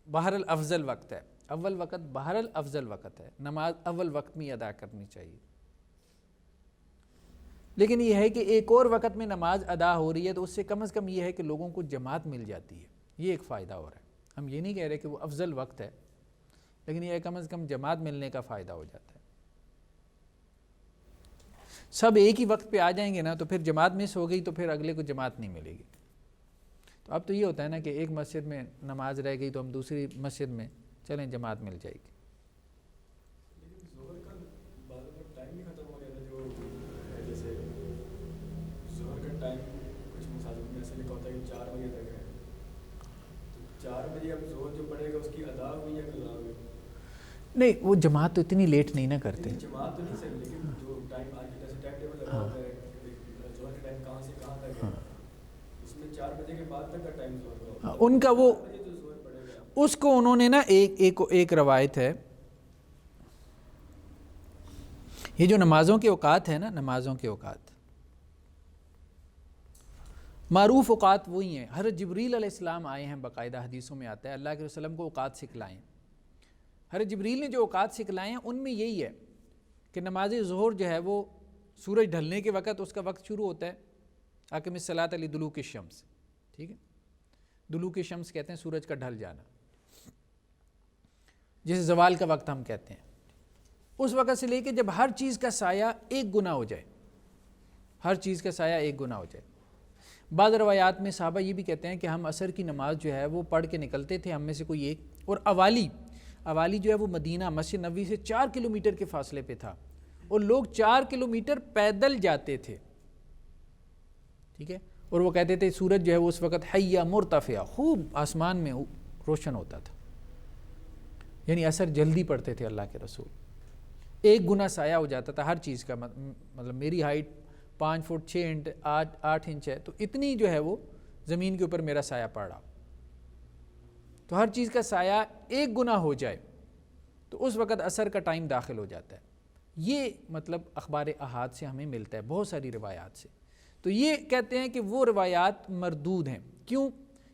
بہرحال افضل وقت ہے، افضل وقت ہے، نماز اول وقت میں ادا کرنی چاہیے۔ لیکن یہ ہے کہ ایک اور وقت میں نماز ادا ہو رہی ہے تو اس سے کم از کم یہ ہے کہ لوگوں کو جماعت مل جاتی ہے، یہ ایک فائدہ ہو رہا ہے۔ ہم یہ نہیں کہہ رہے کہ وہ افضل وقت ہے، لیکن یہ کم از کم جماعت ملنے کا فائدہ ہو جاتا ہے۔ سب ایک ہی وقت پہ آ جائیں گے نا تو پھر جماعت مس ہو گئی تو پھر اگلے کو جماعت نہیں ملے گی۔ تو اب تو یہ ہوتا ہے نا کہ ایک مسجد میں نماز رہ گئی تو ہم دوسری مسجد میں چلیں جماعت مل جائے گی۔ لیکن ظہر کا بعض وقت ٹائم بھی ختم ہو جاتا ہے، جو جیسے ظہر کا ٹائم کچھ مساجد میں ایسا لکھا ہوتا ہے کہ 4 بجے تک ہے، تو 4 بجے اب ظہر جو پڑے گا اس کی ادا ہوئی یا قضا ہوئی؟ نہیں، وہ جماعت تو اتنی لیٹ نہیں نہ کرتے۔ جماعت تو نہیں سر، لیکن جو ٹائم آج جیسے ٹائم ٹیبل لگا ہوتا ہے ظہر کا ٹائم کہاں سے کہاں تک ہے، اس میں 4 بجے کے بعد تک کا ٹائم ظہر کا ہوتا ہے، ان کا وہ 4 بجے تو ظہر پڑے گا۔ اس کو انہوں نے نا ایک روایت ہے، یہ جو نمازوں کے اوقات ہیں نا، نمازوں کے اوقات معروف اوقات وہی ہیں۔ حضرت جبریل علیہ السلام آئے ہیں، باقاعدہ حدیثوں میں آتا ہے اللہ کے وسلم کو اوقات سکھلائیں۔ حضرت جبریل نے جو اوقات سکھلائے ہیں ان میں یہی ہے کہ نماز ظہر جو ہے وہ سورج ڈھلنے کے وقت اس کا وقت شروع ہوتا ہے، اقم الصلاۃ لدلوک الشمس، ٹھیک ہے، دلوک الشمس کہتے ہیں سورج کا ڈھل جانا، جسے زوال کا وقت ہم کہتے ہیں، اس وقت سے لے کے جب ہر چیز کا سایہ ایک گنا ہو جائے، ہر چیز کا سایہ ایک گنا ہو جائے۔ بعض روایات میں صحابہ یہ بھی کہتے ہیں کہ ہم عصر کی نماز جو ہے وہ پڑھ کے نکلتے تھے، ہم میں سے کوئی ایک، اور اوالی جو ہے وہ مدینہ مسجد نبوی سے 4 کلومیٹر کے فاصلے پہ تھا، اور لوگ 4 کلومیٹر پیدل جاتے تھے، ٹھیک ہے، اور وہ کہتے تھے سورج جو ہے وہ اس وقت حیہ مرتفعہ، خوب آسمان میں روشن ہوتا تھا، یعنی عصر جلدی پڑھتے تھے اللہ کے رسول، ایک گنا سایہ ہو جاتا تھا ہر چیز کا، مطلب میری ہائٹ 5 فٹ 6 انچ 8 انچ ہے، تو اتنی جو ہے وہ زمین کے اوپر میرا سایہ پڑ رہا، تو ہر چیز کا سایہ ایک گنا ہو جائے تو اس وقت عصر کا ٹائم داخل ہو جاتا ہے۔ یہ مطلب اخبار احاد سے ہمیں ملتا ہے، بہت ساری روایات سے۔ تو یہ کہتے ہیں کہ وہ روایات مردود ہیں، کیوں؟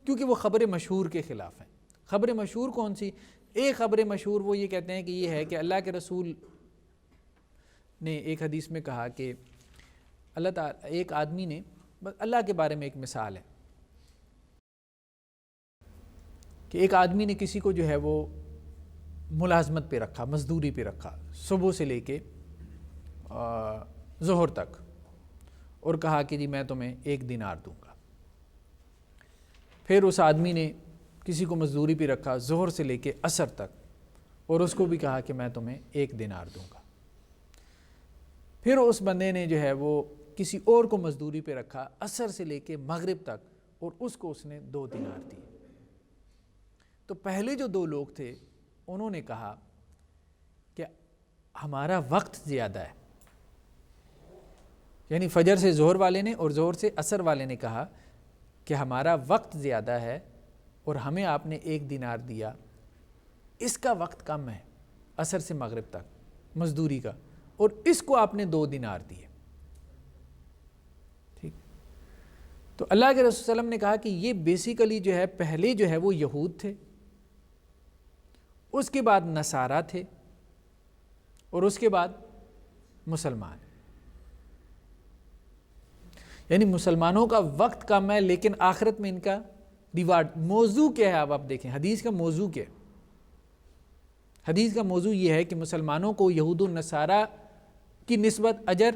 کیونکہ وہ خبر مشہور کے خلاف ہیں۔ خبر مشہور کون سی؟ ایک خبر مشہور وہ یہ کہتے ہیں کہ یہ ہے کہ اللہ کے رسول نے ایک حدیث میں کہا کہ اللہ تعالیٰ ایک آدمی نے، اللہ کے بارے میں ایک مثال ہے کہ ایک آدمی نے کسی کو جو ہے وہ ملازمت پہ رکھا، مزدوری پہ رکھا، صبح سے لے کے ظہر تک، اور کہا کہ جی میں تمہیں 1 دینار دوں گا۔ پھر اس آدمی نے کسی کو مزدوری پہ رکھا ظہر سے لے کے عصر تک، اور اس کو بھی کہا کہ میں تمہیں 1 دینار دوں گا۔ پھر اس بندے نے جو ہے وہ کسی اور کو مزدوری پہ رکھا عصر سے لے کے مغرب تک، اور اس کو اس نے 2 دینار دیے۔ تو پہلے جو 2 لوگ تھے انہوں نے کہا کہ ہمارا وقت زیادہ ہے، یعنی فجر سے ظہر والے نے اور ظہر سے عصر والے نے کہا کہ ہمارا وقت زیادہ ہے اور ہمیں آپ نے 1 دینار دیا، اس کا وقت کم ہے عصر سے مغرب تک مزدوری کا، اور اس کو آپ نے 2 دینار دیے۔ ٹھیک، تو اللہ کے رسول صلی اللہ علیہ وسلم نے کہا کہ یہ بیسیکلی جو ہے پہلے جو ہے وہ یہود تھے، اس کے بعد نصارہ تھے، اور اس کے بعد مسلمان۔ یعنی مسلمانوں کا وقت کم ہے لیکن آخرت میں ان کا ریوارڈ۔ موضوع کیا ہے آپ دیکھیں، حدیث کا موضوع کیا ہے؟ حدیث کا موضوع یہ ہے کہ مسلمانوں کو یہود و نصارہ کی نسبت اجر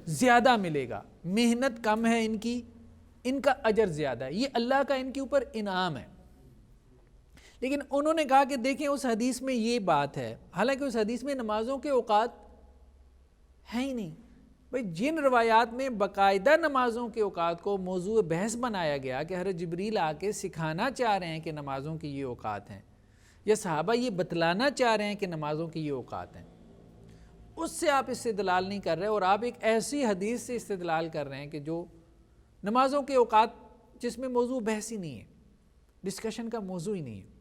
زیادہ ملے گا، محنت کم ہے ان کی، ان کا اجر زیادہ ہے، یہ اللہ کا ان کے اوپر انعام ہے۔ لیکن انہوں نے کہا کہ دیکھیں اس حدیث میں یہ بات ہے، حالانکہ اس حدیث میں نمازوں کے اوقات ہیں ہی نہیں۔ بھئی جن روایات میں باقاعدہ نمازوں کے اوقات کو موضوع بحث بنایا گیا کہ حضرت جبریل آ کے سکھانا چاہ رہے ہیں کہ نمازوں کی یہ اوقات ہیں، یا صحابہ یہ بتلانا چاہ رہے ہیں کہ نمازوں کی یہ اوقات ہیں، اس سے آپ استدلال نہیں کر رہے، اور آپ ایک ایسی حدیث سے استدلال کر رہے ہیں کہ جو نمازوں کے اوقات جس میں موضوع بحث ہی نہیں ہے، ڈسکشن کا موضوع ہی نہیں ہے۔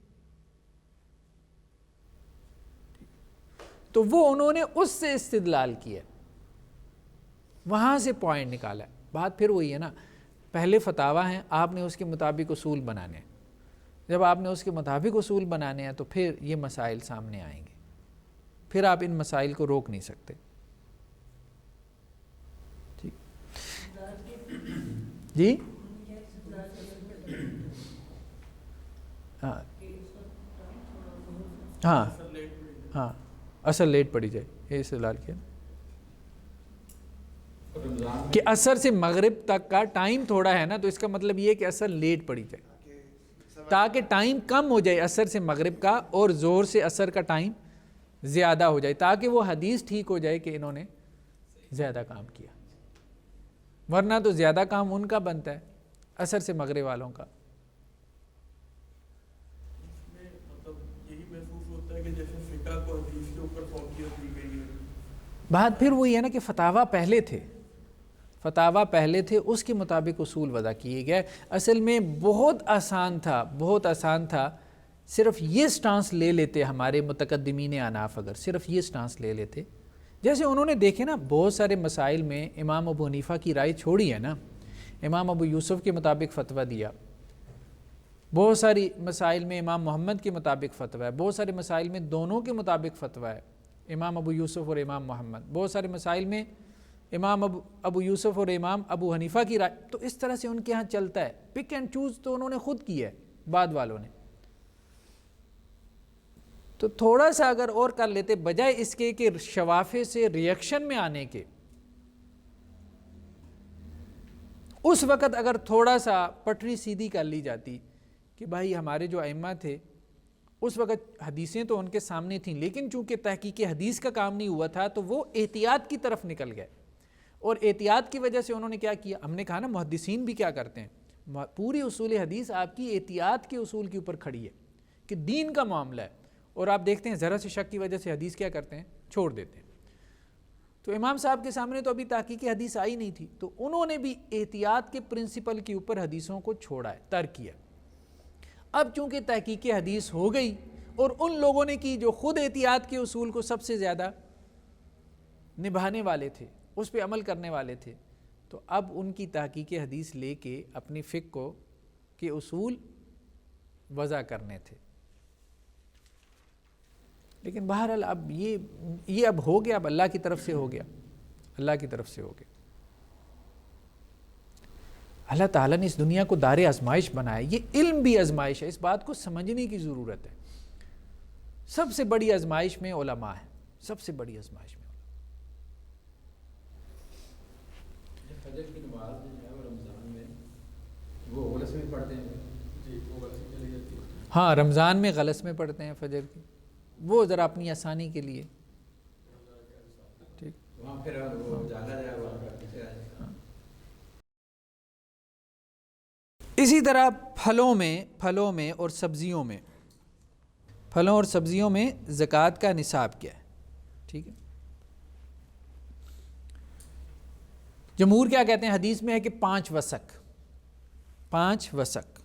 تو وہ انہوں نے اس سے استدلال کیا، وہاں سے پوائنٹ نکالا ہے۔ بات پھر وہی ہے نا، پہلے فتاویٰ ہیں، آپ نے اس کے مطابق اصول بنانے ہیں، جب آپ نے اس کے مطابق اصول بنانے ہیں تو پھر یہ مسائل سامنے آئیں گے، پھر آپ ان مسائل کو روک نہیں سکتے۔ ٹھیک جی، ہاں ہاں ہاں، اصل لیٹ پڑی جائے، یہ استدلال کیا کہ عصر سے مغرب تک کا ٹائم تھوڑا ہے نا، تو اس کا مطلب یہ کہ عصر لیٹ پڑی جائے تاکہ ٹائم کم ہو جائے عصر سے مغرب کا، اور زور سے عصر کا ٹائم زیادہ ہو جائے، تاکہ وہ حدیث ٹھیک ہو جائے کہ انہوں نے زیادہ کام کیا، ورنہ تو زیادہ کام ان کا بنتا ہے عصر سے مغرب والوں کا۔ بات پھر وہی ہے نا کہ فتاویٰ پہلے تھے، فتاویٰ پہلے تھے، اس کے مطابق اصول وضع کیے گئے۔ اصل میں بہت آسان تھا، بہت آسان تھا، صرف یہ سٹانس لے لیتے ہمارے متقدمین اناف، اگر صرف یہ سٹانس لے لیتے، جیسے انہوں نے دیکھے نا بہت سارے مسائل میں امام ابو حنیفہ کی رائے چھوڑی ہے نا، امام ابو یوسف کے مطابق فتویٰ دیا، بہت ساری مسائل میں امام محمد کے مطابق فتویٰ ہے، بہت سارے مسائل میں دونوں کے مطابق فتویٰ ہے، امام ابو یوسف اور امام محمد، بہت سارے مسائل میں امام ابو یوسف اور امام ابو حنیفہ کی رائے۔ تو اس طرح سے ان کے ہاں چلتا ہے، پک اینڈ چوز تو انہوں نے خود کیا ہے بعد والوں نے۔ تو تھوڑا سا اگر اور کر لیتے، بجائے اس کے کہ شوافے سے ریئیکشن میں آنے کے، اس وقت اگر تھوڑا سا پٹری سیدھی کر لی جاتی کہ بھائی ہمارے جو ائمہ تھے اس وقت حدیثیں تو ان کے سامنے تھیں، لیکن چونکہ تحقیق حدیث کا کام نہیں ہوا تھا تو وہ احتیاط کی طرف نکل گئے، اور احتیاط کی وجہ سے انہوں نے کیا کیا، ہم نے کہا نا محدثین بھی کیا کرتے ہیں، پوری اصول حدیث آپ کی احتیاط کے اصول کے اوپر کھڑی ہے کہ دین کا معاملہ ہے، اور آپ دیکھتے ہیں ذرا سی شک کی وجہ سے حدیث کیا کرتے ہیں، چھوڑ دیتے ہیں۔ تو امام صاحب کے سامنے تو ابھی تحقیق حدیث آئی نہیں تھی، تو انہوں نے بھی احتیاط کے پرنسپل کے اوپر حدیثوں کو چھوڑا ہے، ترک کیا۔ اب چونکہ تحقیق حدیث ہو گئی اور ان لوگوں نے کی جو خود احتیاط کے اصول کو سب سے زیادہ نبھانے والے تھے، اس پہ عمل کرنے والے تھے، تو اب ان کی تحقیق حدیث لے کے اپنی فقہ کو کے اصول وضع کرنے تھے، لیکن بہرحال اب یہ اب ہو گیا، اب اللہ کی طرف سے ہو گیا، اللہ کی طرف سے ہو گیا۔ اللہ تعالیٰ نے اس دنیا کو دار آزمائش بنایا، یہ علم بھی آزمائش ہے، اس بات کو سمجھنے کی ضرورت ہے۔ سب سے بڑی آزمائش میں علماء ہے، سب سے بڑی آزمائش میں۔ فجر کی نماز جو ہے وہ رمضان میں وہ غلس میں پڑھتے ہیں جی وہ غلط چلی جاتی ہے۔ ہاں رمضان میں غلس میں پڑھتے ہیں فجر کی، وہ ذرا اپنی آسانی کے لیے، ٹھیک، وہاں پھر وہ جانا جائے وہاں پر پیچھے آ جائے۔ اسی طرح پھلوں میں اور سبزیوں میں، پھلوں اور سبزیوں میں زکوٰۃ کا نصاب کیا ہے؟ ٹھیک ہے، جمہور کیا کہتے ہیں؟ حدیث میں ہے کہ 5 وسق، 5 وسق،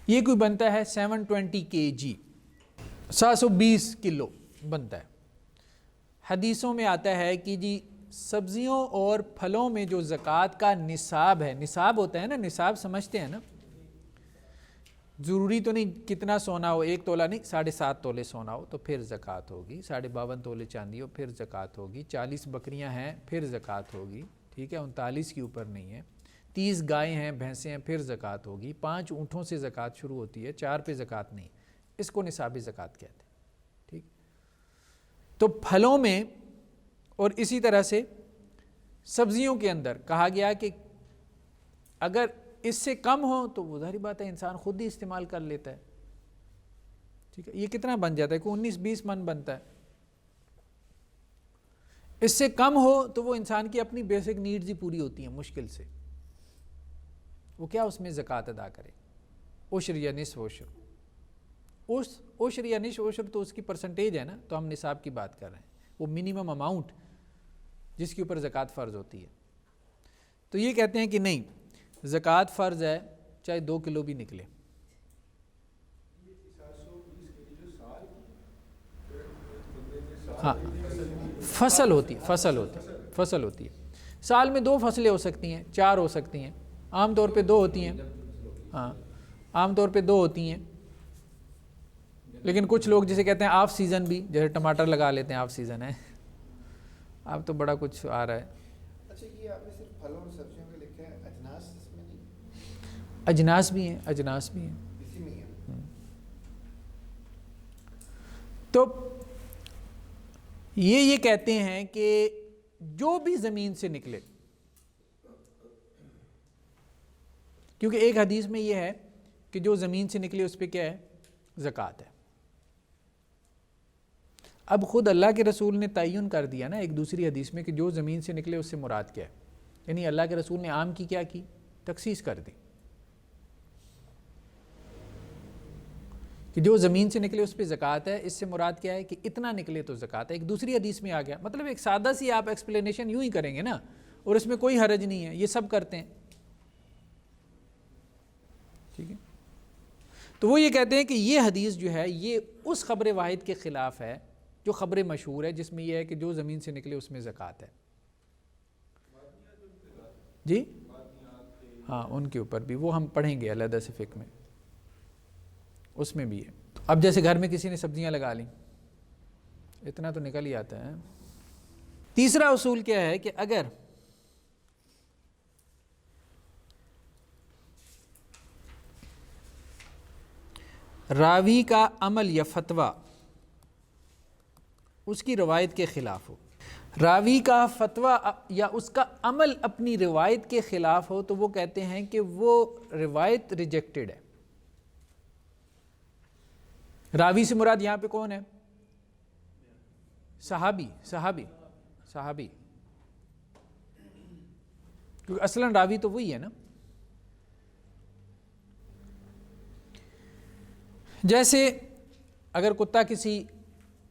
یہ کوئی بنتا ہے 720 kg، 720 کلو بنتا ہے۔ حدیثوں میں آتا ہے کہ جی سبزیوں اور پھلوں میں جو زکوٰۃ کا نصاب ہے، نصاب ہوتا ہے نا، نصاب سمجھتے ہیں نا، ضروری تو نہیں کتنا سونا ہو، 1 تولہ نہیں، 7.5 تولے سونا ہو تو پھر زکوٰۃ ہوگی، 52.5 تولے چاندی ہو پھر زکوٰۃ ہوگی، 40 بکریاں ہیں پھر زکوٰۃ ہوگی، ٹھیک ہے، 39 کے اوپر نہیں ہے، 30 گائیں ہیں بھینسیں ہیں پھر زکوٰۃ ہوگی، 5 اونٹوں سے زکوٰۃ شروع ہوتی ہے، 4 پہ زکوٰۃ نہیں، اس کو نصاب زکوٰۃ کہتے ہیں، ٹھیک۔ تو پھلوں میں اور اسی طرح سے سبزیوں کے اندر کہا گیا کہ اگر اس سے کم ہو تو وہ ظاہری بات ہے انسان خود ہی استعمال کر لیتا ہے، ٹھیک ہے۔ یہ کتنا بن جاتا ہے؟ کوئی 19-20 من بنتا ہے، اس سے کم ہو تو وہ انسان کی اپنی بیسک نیڈز ہی پوری ہوتی ہیں مشکل سے، وہ کیا اس میں زکوٰۃ ادا کرے؟ عشر یا نصف عشر، عشر یا نصف عشر تو اس کی پرسنٹیج ہے نا، تو ہم نصاب کی بات کر رہے ہیں، وہ منیمم اماؤنٹ جس کے اوپر زکوٰۃ فرض ہوتی ہے۔ تو یہ کہتے ہیں کہ نہیں، زکوٰۃ فرض ہے چاہے 2 کلو بھی نکلے۔ ہاں فصل ہوتی ہے، سال میں 2 فصلیں ہو سکتی ہیں، 4 ہو سکتی ہیں، عام طور پہ 2 ہوتی ہیں، ہاں عام طور پہ 2 ہوتی ہیں، لیکن کچھ لوگ جسے کہتے ہیں آف سیزن بھی، جیسے ٹماٹر لگا لیتے ہیں، آف سیزن ہے، اب تو بڑا کچھ آ رہا ہے۔ اچھا یہ آپ نے صرف پھلوں اور سبزیوں کا لکھا ہے، اجناس اس میں نہیں؟ اجناس بھی ہیں، اجناس بھی ہیں، اسی میں ہی ہے۔ تو یہ کہتے ہیں کہ جو بھی زمین سے نکلے، کیونکہ ایک حدیث میں یہ ہے کہ جو زمین سے نکلے اس پہ کیا ہے؟ زکوٰۃ ہے۔ اب خود اللہ کے رسول نے تعین کر دیا نا ایک دوسری حدیث میں کہ جو زمین سے نکلے اس سے مراد کیا ہے، یعنی اللہ کے رسول نے عام کی کیا کی؟ تخصیص کر دی کہ جو زمین سے نکلے اس پہ زکوٰۃ ہے، اس سے مراد کیا ہے کہ اتنا نکلے تو زکوٰۃ ہے۔ ایک دوسری حدیث میں آ گیا، مطلب ایک سادہ سی آپ ایکسپلینیشن یوں ہی کریں گے نا، اور اس میں کوئی حرج نہیں ہے، یہ سب کرتے ہیں، ٹھیک ہے۔ تو وہ یہ کہتے ہیں کہ یہ حدیث جو ہے یہ اس خبر واحد کے خلاف ہے جو خبر مشہور ہے، جس میں یہ ہے کہ جو زمین سے نکلے اس میں زکوٰۃ ہے۔ جی ہاں ان کے اوپر بھی، وہ ہم پڑھیں گے علیحدہ سے فقہ میں، اس میں بھی ہے۔ اب جیسے گھر میں کسی نے سبزیاں لگا لیں، اتنا تو نکل ہی آتا ہے۔ تیسرا اصول کیا ہے کہ اگر راوی کا عمل یا فتویٰ اس کی روایت کے خلاف ہو، راوی کا فتویٰ یا اس کا عمل اپنی روایت کے خلاف ہو، تو وہ کہتے ہیں کہ وہ روایت ریجیکٹڈ ہے۔ راوی سے مراد یہاں پہ کون ہے؟ صحابی، کیونکہ اصلاً راوی تو وہی ہے نا۔ جیسے اگر کتا کسی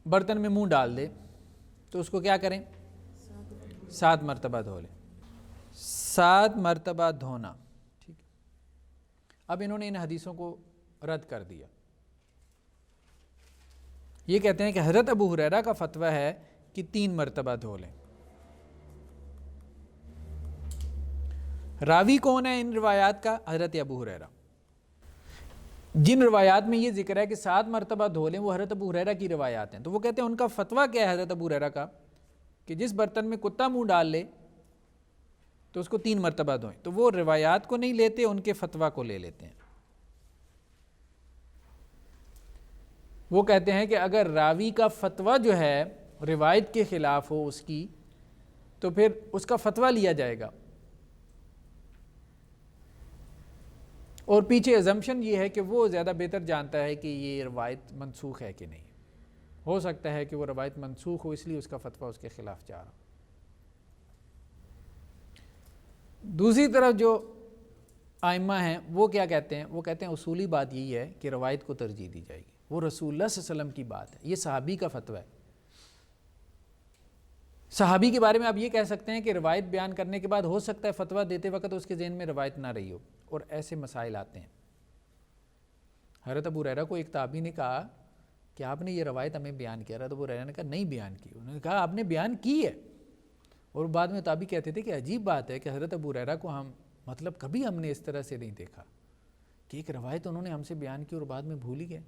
برتن میں منہ ڈال دے تو اس کو کیا کریں؟ 7 مرتبہ دھو لیں، 7 مرتبہ دھونا، ٹھیک۔ اب انہوں نے ان حدیثوں کو رد کر دیا، یہ کہتے ہیں کہ حضرت ابو ہریرہ کا فتویٰ ہے کہ 3 مرتبہ دھو لیں۔ راوی کون ہے ان روایات کا؟ حضرت ابو ہریرہ۔ جن روایات میں یہ ذکر ہے کہ 7 مرتبہ دھو لیں وہ حضرت ابو ہریرہ کی روایات ہیں. تو وہ کہتے ہیں ان کا فتویٰ کیا ہے حضرت ابو ہریرہ کا کہ جس برتن میں کتا منہ ڈال لے تو اس کو 3 مرتبہ دھوئیں. تو وہ روایات کو نہیں لیتے, ان کے فتویٰ کو لے لیتے ہیں. وہ کہتے ہیں کہ اگر راوی کا فتویٰ جو ہے روایت کے خلاف ہو اس کی تو پھر اس کا فتویٰ لیا جائے گا. اور پیچھے ازمپشن یہ ہے کہ وہ زیادہ بہتر جانتا ہے کہ یہ روایت منسوخ ہے کہ نہیں. ہو سکتا ہے کہ وہ روایت منسوخ ہو اس لیے اس کا فتویٰ اس کے خلاف جا رہا. دوسری طرف جو ائمہ ہیں وہ کیا کہتے ہیں؟ وہ کہتے ہیں اصولی بات یہی ہے کہ روایت کو ترجیح دی جائے گی. وہ رسول اللہ صلی اللہ علیہ وسلم کی بات ہے, یہ صحابی کا فتویٰ ہے. صحابی کے بارے میں آپ یہ کہہ سکتے ہیں کہ روایت بیان کرنے کے بعد ہو سکتا ہے فتویٰ دیتے وقت اس کے ذہن میں روایت نہ رہی ہو, اور ایسے مسائل آتے ہیں. حضرت ابو ہریرہ کو ایک تابعی نے کہا کہ آپ نے یہ روایت ہمیں بیان کیا. حضرت ابو ہریرہ نے کہا نہیں بیان کی. انہوں نے کہا آپ نے بیان کی ہے. اور بعد میں تابعی کہتے تھے کہ عجیب بات ہے کہ حضرت ابو ہریرہ کو ہم مطلب کبھی ہم نے اس طرح سے نہیں دیکھا کہ ایک روایت انہوں نے ہم سے بیان کی اور بعد میں بھول ہی گئے.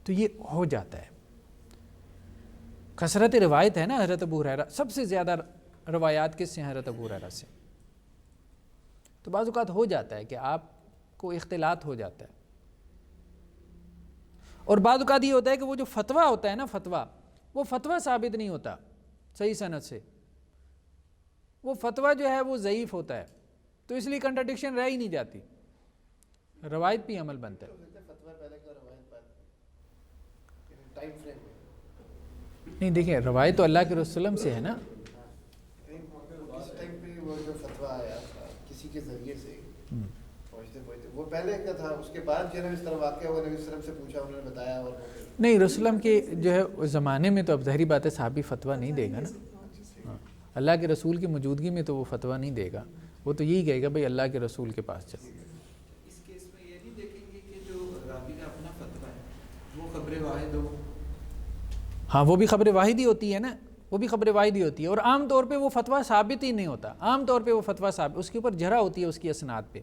تو یہ ہو جاتا ہے, کثرت روایت ہے نا. حضرت ابو ہریرہ سب سے زیادہ روایات کس سے ہیں؟ حضرت ابو ہریرہ سے. تو بعض اوقات ہو جاتا ہے کہ آپ کو اختلاط ہو جاتا ہے. اور بعض اوقات یہ ہوتا ہے کہ وہ جو فتویٰ ہوتا ہے نا, وہ فتویٰ ثابت نہیں ہوتا صحیح سند سے. وہ فتویٰ جو ہے وہ ضعیف ہوتا ہے, تو اس لیے کنٹرڈکشن رہ ہی نہیں جاتی, روایت بھی عمل بنتا ہے. نہیں دیکھیں, روایت تو اللہ کے رسول سے ہے نا. کس ٹائم پہ وہ جو فتویٰ آیا تھا کسی کے ذریعے سے پہنچتے وہ پہلے کا تھا, اس کے بعد جو ہے اس طرح واقعہ ہوا, نبی صلی اللہ علیہ وسلم سے پوچھا, انہوں نے بتایا. اور نہیں, رسول اللہ کے جو ہے اس زمانے میں تو اب ظاہری بات ہے صحابی فتویٰ نہیں دے گا نا. اللہ کے رسول کی موجودگی میں تو وہ فتویٰ نہیں دے گا. وہ تو یہی کہے گا بھائی اللہ کے رسول کے پاس چل. اس کیس میں یہ نہیں دیکھیں گے کہ جو راوی کا اپنا فتویٰ ہے وہ خبر واحد ہو. ہاں, وہ بھی خبر واحد ہی ہوتی ہے نا, وہ بھی خبر واحد ہی ہوتی ہے. اور عام طور پہ وہ فتویٰ ثابت ہی نہیں ہوتا. عام طور پہ وہ فتویٰ ثابت, اس کے اوپر جھرا ہوتی ہے اس کی اسناد پہ.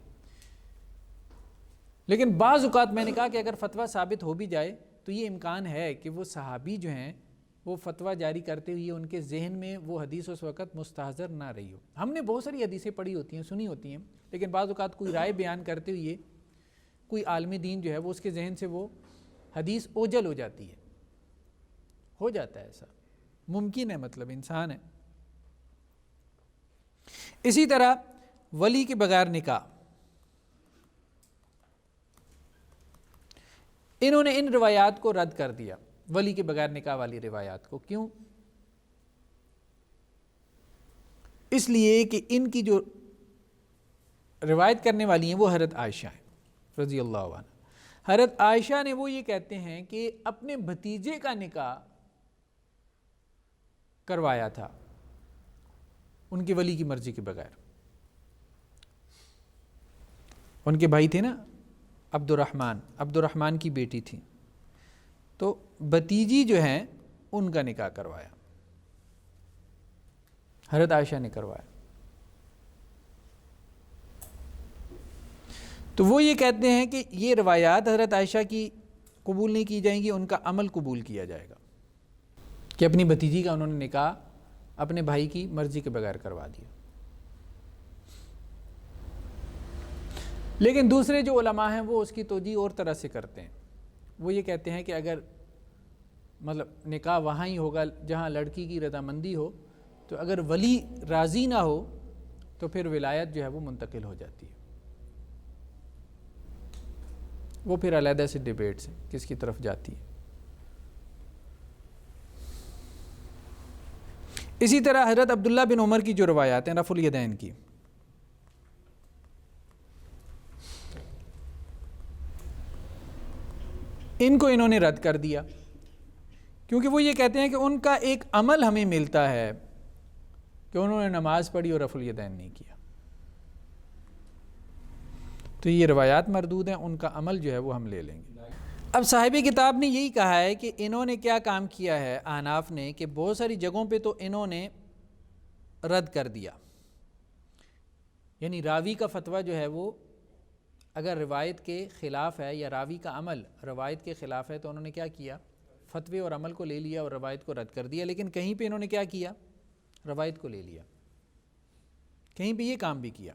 لیکن بعض اوقات میں نے کہا کہ اگر فتویٰ ثابت ہو بھی جائے تو یہ امکان ہے کہ وہ صحابی جو ہیں وہ فتویٰ جاری کرتے ہوئے ان کے ذہن میں وہ حدیث اس وقت مستحضر نہ رہی ہو. ہم نے بہت ساری حدیثیں پڑھی ہوتی ہیں, سنی ہوتی ہیں, لیکن بعض اوقات کوئی رائے بیان کرتے ہوئے کوئی عالم دین جو ہے وہ اس کے ذہن سے وہ حدیث اوجل ہو جاتی ہے. ہو جاتا ہے ایسا, ممکن ہے, مطلب انسان ہے. اسی طرح ولی کے بغیر نکاح, انہوں نے ان روایات کو رد کر دیا, ولی کے بغیر نکاح والی روایات کو. کیوں؟ اس لیے کہ ان کی جو روایت کرنے والی ہیں وہ حضرت عائشہ ہیں رضی اللہ عنہ. حضرت عائشہ نے وہ یہ کہتے ہیں کہ اپنے بھتیجے کا نکاح کروایا تھا ان کے ولی کی مرضی کے بغیر. ان کے بھائی تھے نا عبد الرحمن کی بیٹی تھی, تو بھتیجی جو ہیں ان کا نکاح کروایا, حضرت عائشہ نے کروایا. تو وہ یہ کہتے ہیں کہ یہ روایات حضرت عائشہ کی قبول نہیں کی جائیں گی, ان کا عمل قبول کیا جائے گا کہ اپنی بھتیجی کا انہوں نے نکاح اپنے بھائی کی مرضی کے بغیر کروا دیا. لیکن دوسرے جو علماء ہیں وہ اس کی توجیہ اور طرح سے کرتے ہیں. وہ یہ کہتے ہیں کہ اگر مطلب نکاح وہاں ہی ہوگا جہاں لڑکی کی رضامندی ہو, تو اگر ولی راضی نہ ہو تو پھر ولایت جو ہے وہ منتقل ہو جاتی ہے. وہ پھر علیحدہ سے ڈیبیٹس ہیں کس کی طرف جاتی ہے. اسی طرح حضرت عبداللہ بن عمر کی جو روایات ہیں رفع الیدین کی, ان کو انہوں نے رد کر دیا, کیونکہ وہ یہ کہتے ہیں کہ ان کا ایک عمل ہمیں ملتا ہے کہ انہوں نے نماز پڑھی اور رفع الیدین نہیں کیا. تو یہ روایات مردود ہیں, ان کا عمل جو ہے وہ ہم لے لیں گے. اب صاحب کتاب نے یہی کہا ہے کہ انہوں نے کیا کام کیا ہے احناف نے, کہ بہت ساری جگہوں پہ تو انہوں نے رد کر دیا, یعنی راوی کا فتویٰ جو ہے وہ اگر روایت کے خلاف ہے یا راوی کا عمل روایت کے خلاف ہے تو انہوں نے کیا کیا؟ فتوے اور عمل کو لے لیا اور روایت کو رد کر دیا. لیکن کہیں پہ انہوں نے کیا کیا؟ روایت کو لے لیا, کہیں پہ یہ کام بھی کیا.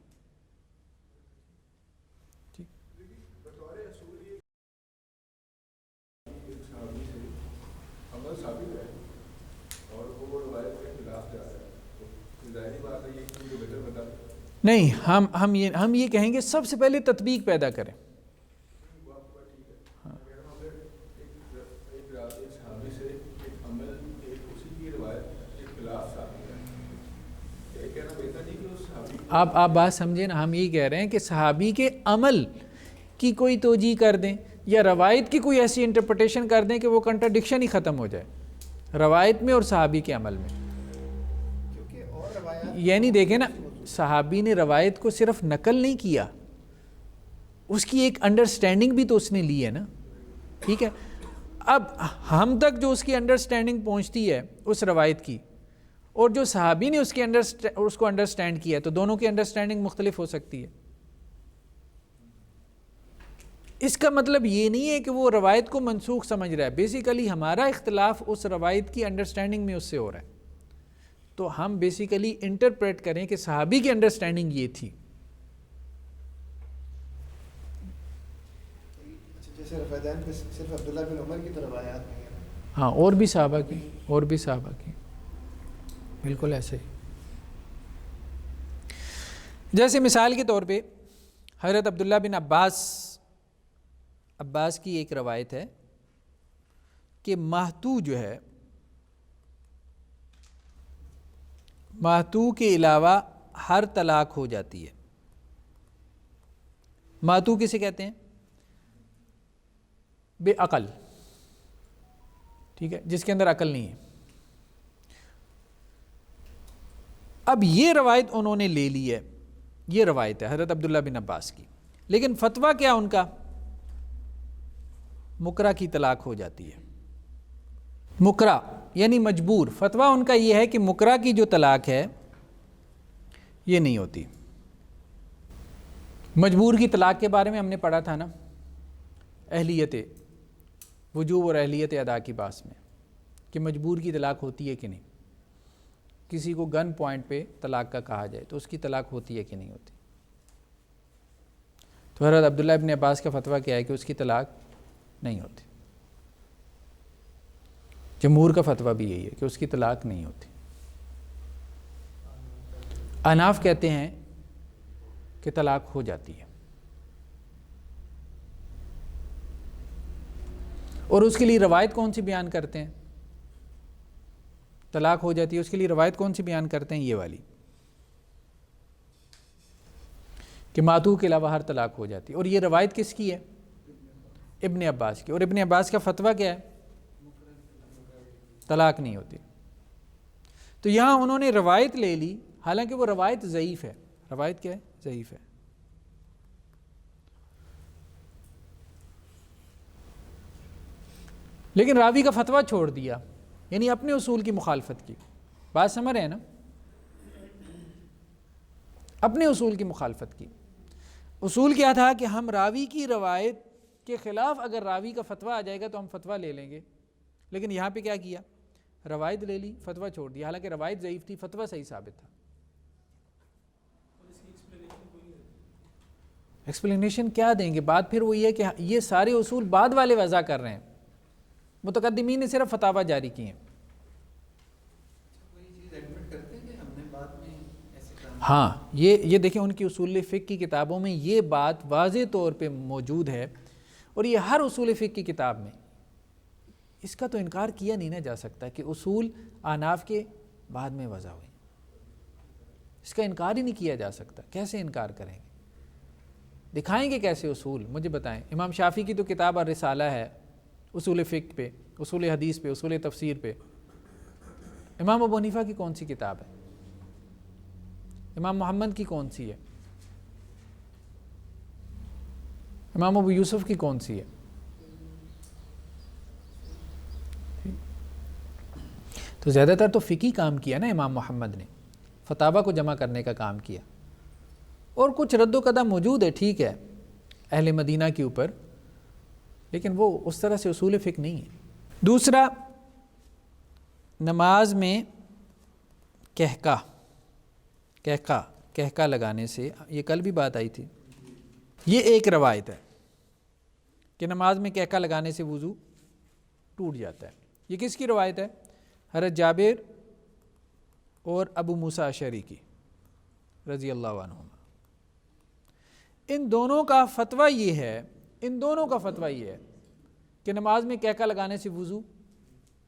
نہیں, ہم یہ کہیں گے سب سے پہلے تطبیق پیدا کریں. آپ بات سمجھیں نا, ہم یہی کہہ رہے ہیں کہ صحابی کے عمل کی کوئی توجیہ کر دیں یا روایت کی کوئی ایسی انٹرپریٹیشن کر دیں کہ وہ کنٹراڈکشن ہی ختم ہو جائے روایت میں اور صحابی کے عمل میں. یعنی دیکھیں نا, صحابی نے روایت کو صرف نقل نہیں کیا, اس کی ایک انڈرسٹینڈنگ بھی تو اس نے لی ہے نا. ٹھیک ہے, اب ہم تک جو اس کی انڈرسٹینڈنگ پہنچتی ہے اس روایت کی اور جو صحابی نے اس کو انڈرسٹینڈ کیا ہے, تو دونوں کی انڈرسٹینڈنگ مختلف ہو سکتی ہے. اس کا مطلب یہ نہیں ہے کہ وہ روایت کو منسوخ سمجھ رہا ہے. بیسیکلی ہمارا اختلاف اس روایت کی انڈرسٹینڈنگ میں اس سے ہو رہا ہے. تو ہم بیسیکلی انٹرپریٹ کریں کہ صحابی کی انڈرسٹینڈنگ یہ تھی. جیسے رفیدین پہ صرف عبداللہ بن عمر کی طرف آیات نہیں ہے. ہاں, اور بھی صحابہ کی بالکل ایسے ہی. جیسے مثال کے طور پہ حضرت عبداللہ بن عباس کی ایک روایت ہے کہ مہتو جو ہے, مہتو کے علاوہ ہر طلاق ہو جاتی ہے. مہتو کسے کہتے ہیں؟ بے عقل, ٹھیک ہے, جس کے اندر عقل نہیں ہے. اب یہ روایت انہوں نے لے لی ہے, یہ روایت ہے حضرت عبداللہ بن عباس کی, لیکن فتویٰ کیا ان کا؟ مکرہ کی طلاق ہو جاتی ہے. مکرہ یعنی مجبور. فتویٰ ان کا یہ ہے کہ مکرہ کی جو طلاق ہے یہ نہیں ہوتی. مجبور کی طلاق کے بارے میں ہم نے پڑھا تھا نا, اہلیت وجوب اور اہلیت ادا کی بات میں, کہ مجبور کی طلاق ہوتی ہے کہ نہیں. کسی کو گن پوائنٹ پہ طلاق کا کہا جائے تو اس کی طلاق ہوتی ہے کہ نہیں ہوتی. تو حضرت عبداللہ ابن عباس کا فتویٰ کیا ہے کہ اس کی طلاق نہیں ہوتی. جمہور کا فتویٰ بھی یہی ہے کہ اس کی طلاق نہیں ہوتی. احناف کہتے ہیں کہ طلاق ہو جاتی ہے, اور اس کے لیے روایت کون سی بیان کرتے ہیں؟ طلاق ہو جاتی ہے, اس کے لیے روایت کون سی بیان کرتے ہیں؟ یہ والی, کہ ماتو کے علاوہ ہر طلاق ہو جاتی ہے. اور یہ روایت کس کی ہے؟ ابن عباس کی. اور ابن عباس کا فتویٰ کیا ہے؟ طلاق نہیں ہوتی. تو یہاں انہوں نے روایت لے لی, حالانکہ وہ روایت ضعیف ہے. روایت کیا ہے؟ ضعیف ہے. لیکن راوی کا فتویٰ چھوڑ دیا, یعنی اپنے اصول کی مخالفت کی. بات سمجھ رہے ہیں نا؟ اپنے اصول کی مخالفت کی. اصول کیا تھا کہ ہم راوی کی روایت کے خلاف اگر راوی کا فتویٰ آ جائے گا تو ہم فتویٰ لے لیں گے. لیکن یہاں پہ کیا کیا؟ روایت لے لی, فتویٰ چھوڑ دیا. حالانکہ روایت ضعیف تھی, فتویٰ صحیح ثابت تھا. ایکسپلینیشن کیا دیں گے؟ بات پھر وہی ہے کہ یہ سارے اصول بعد والے وضع کر رہے ہیں, متقدمین نے صرف فتاویٰ جاری کی ہیں. ہاں, یہ دیکھیں ان کی اصول فقہ کی کتابوں میں یہ بات واضح طور پہ موجود ہے, اور یہ ہر اصول فقہ کی کتاب میں. اس کا تو انکار کیا نہیں نہ جا سکتا کہ اصول احناف کے بعد میں وضع ہوئے. اس کا انکار ہی نہیں کیا جا سکتا. کیسے انکار کریں گے؟ دکھائیں گے کیسے اصول؟ مجھے بتائیں. امام شافعی کی تو کتاب الرسالہ ہے اصول فقہ پہ, اصول حدیث پہ, اصول تفسیر پہ. امام ابو حنیفہ کی کون سی کتاب ہے؟ امام محمد کی کون سی ہے؟ امام ابو یوسف کی کون سی ہے؟ تو زیادہ تر تو فقہی کام کیا نا امام محمد نے, فتاویٰ کو جمع کرنے کا کام کیا. اور کچھ رد و قدم موجود ہے, ٹھیک ہے, اہل مدینہ کے اوپر، لیکن وہ اس طرح سے اصول فقہ نہیں ہے۔ دوسرا، نماز میں کہکا لگانے سے، یہ کل بھی بات آئی تھی، یہ ایک روایت ہے کہ نماز میں کہکا لگانے سے وضو ٹوٹ جاتا ہے۔ یہ کس کی روایت ہے؟ حضرت جابر اور ابو موسیٰ اشعری کی رضی اللہ عنہما۔ ان دونوں کا فتویٰ یہ ہے کہ نماز میں کہکا لگانے سے وضو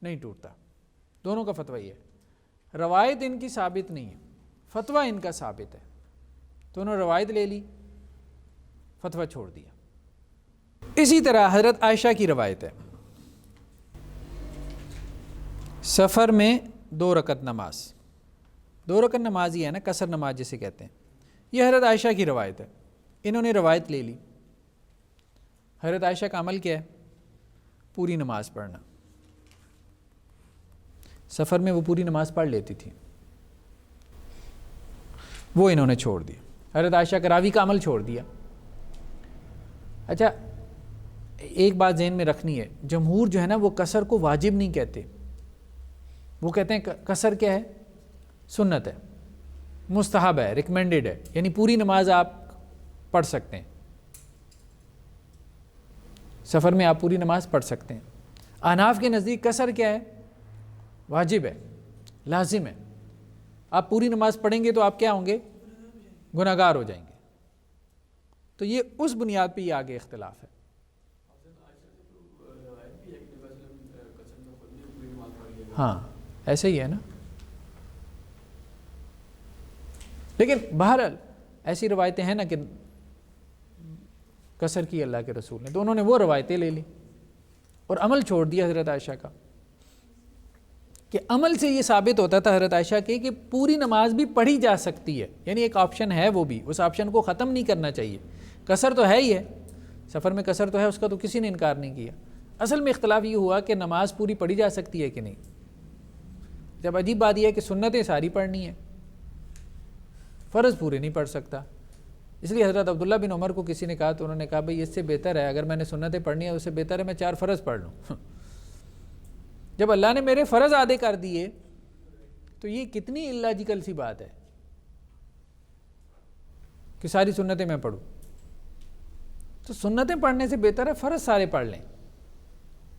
نہیں ٹوٹتا، دونوں کا فتویٰ یہ ہے۔ روایت ان کی ثابت نہیں ہے، فتویٰ ان کا ثابت ہے، تو انہوں نے روایت لے لی، فتویٰ چھوڑ دیا۔ اسی طرح حضرت عائشہ کی روایت ہے، سفر میں 2 رکعت نماز، 2 رکعت نماز ہی ہے نا، قصر نماز جسے کہتے ہیں، یہ حضرت عائشہ کی روایت ہے، انہوں نے روایت لے لی۔ حضرت عائشہ کا عمل کیا ہے؟ پوری نماز پڑھنا، سفر میں وہ پوری نماز پڑھ لیتی تھی، وہ انہوں نے چھوڑ دیا۔ حضرت عائشہ کا راوی کا عمل چھوڑ دیا۔ اچھا، ایک بات ذہن میں رکھنی ہے، جمہور جو ہے نا وہ قصر کو واجب نہیں کہتے، وہ کہتے ہیں قصر کیا ہے؟ سنت ہے، مستحب ہے، ریکمینڈڈ ہے، یعنی پوری نماز آپ پڑھ سکتے ہیں، سفر میں آپ پوری نماز پڑھ سکتے ہیں۔ احناف کے نزدیک قصر کیا ہے؟ واجب ہے، لازم ہے، آپ پوری نماز پڑھیں گے تو آپ کیا ہوں گے؟ گناہگار ہو جائیں گے۔ تو یہ اس بنیاد پہ یہ آگے اختلاف ہے۔ ہاں ایسے ہی ہے نا، لیکن بہرحال ایسی روایتیں ہیں نا کہ قصر کی اللہ کے رسول نے، تو انہوں نے وہ روایتیں لے لی اور عمل چھوڑ دیا حضرت عائشہ کا، کہ عمل سے یہ ثابت ہوتا تھا حضرت عائشہ کے کہ پوری نماز بھی پڑھی جا سکتی ہے، یعنی ایک آپشن ہے، وہ بھی اس آپشن کو ختم نہیں کرنا چاہیے۔ قصر تو ہے ہی ہے، سفر میں قصر تو ہے، اس کا تو کسی نے انکار نہیں کیا۔ اصل میں اختلاف یہ ہوا کہ نماز پوری پڑھی جا سکتی ہے کہ نہیں۔ جب عجیب بات یہ ہے کہ سنتیں ساری پڑھنی ہیں، فرض پورے نہیں پڑھ سکتا۔ اس لیے حضرت عبداللہ بن عمر کو کسی نے کہا تو انہوں نے کہا بھئی اس سے بہتر ہے، اگر میں نے سنتیں پڑھنی ہے اس سے بہتر ہے میں 4 فرض پڑھ لوں۔ جب اللہ نے میرے فرض آدھے کر دیے تو یہ کتنی اللاجیکل سی بات ہے کہ ساری سنتیں میں پڑھوں۔ تو سنتیں پڑھنے سے بہتر ہے فرض سارے پڑھ لیں،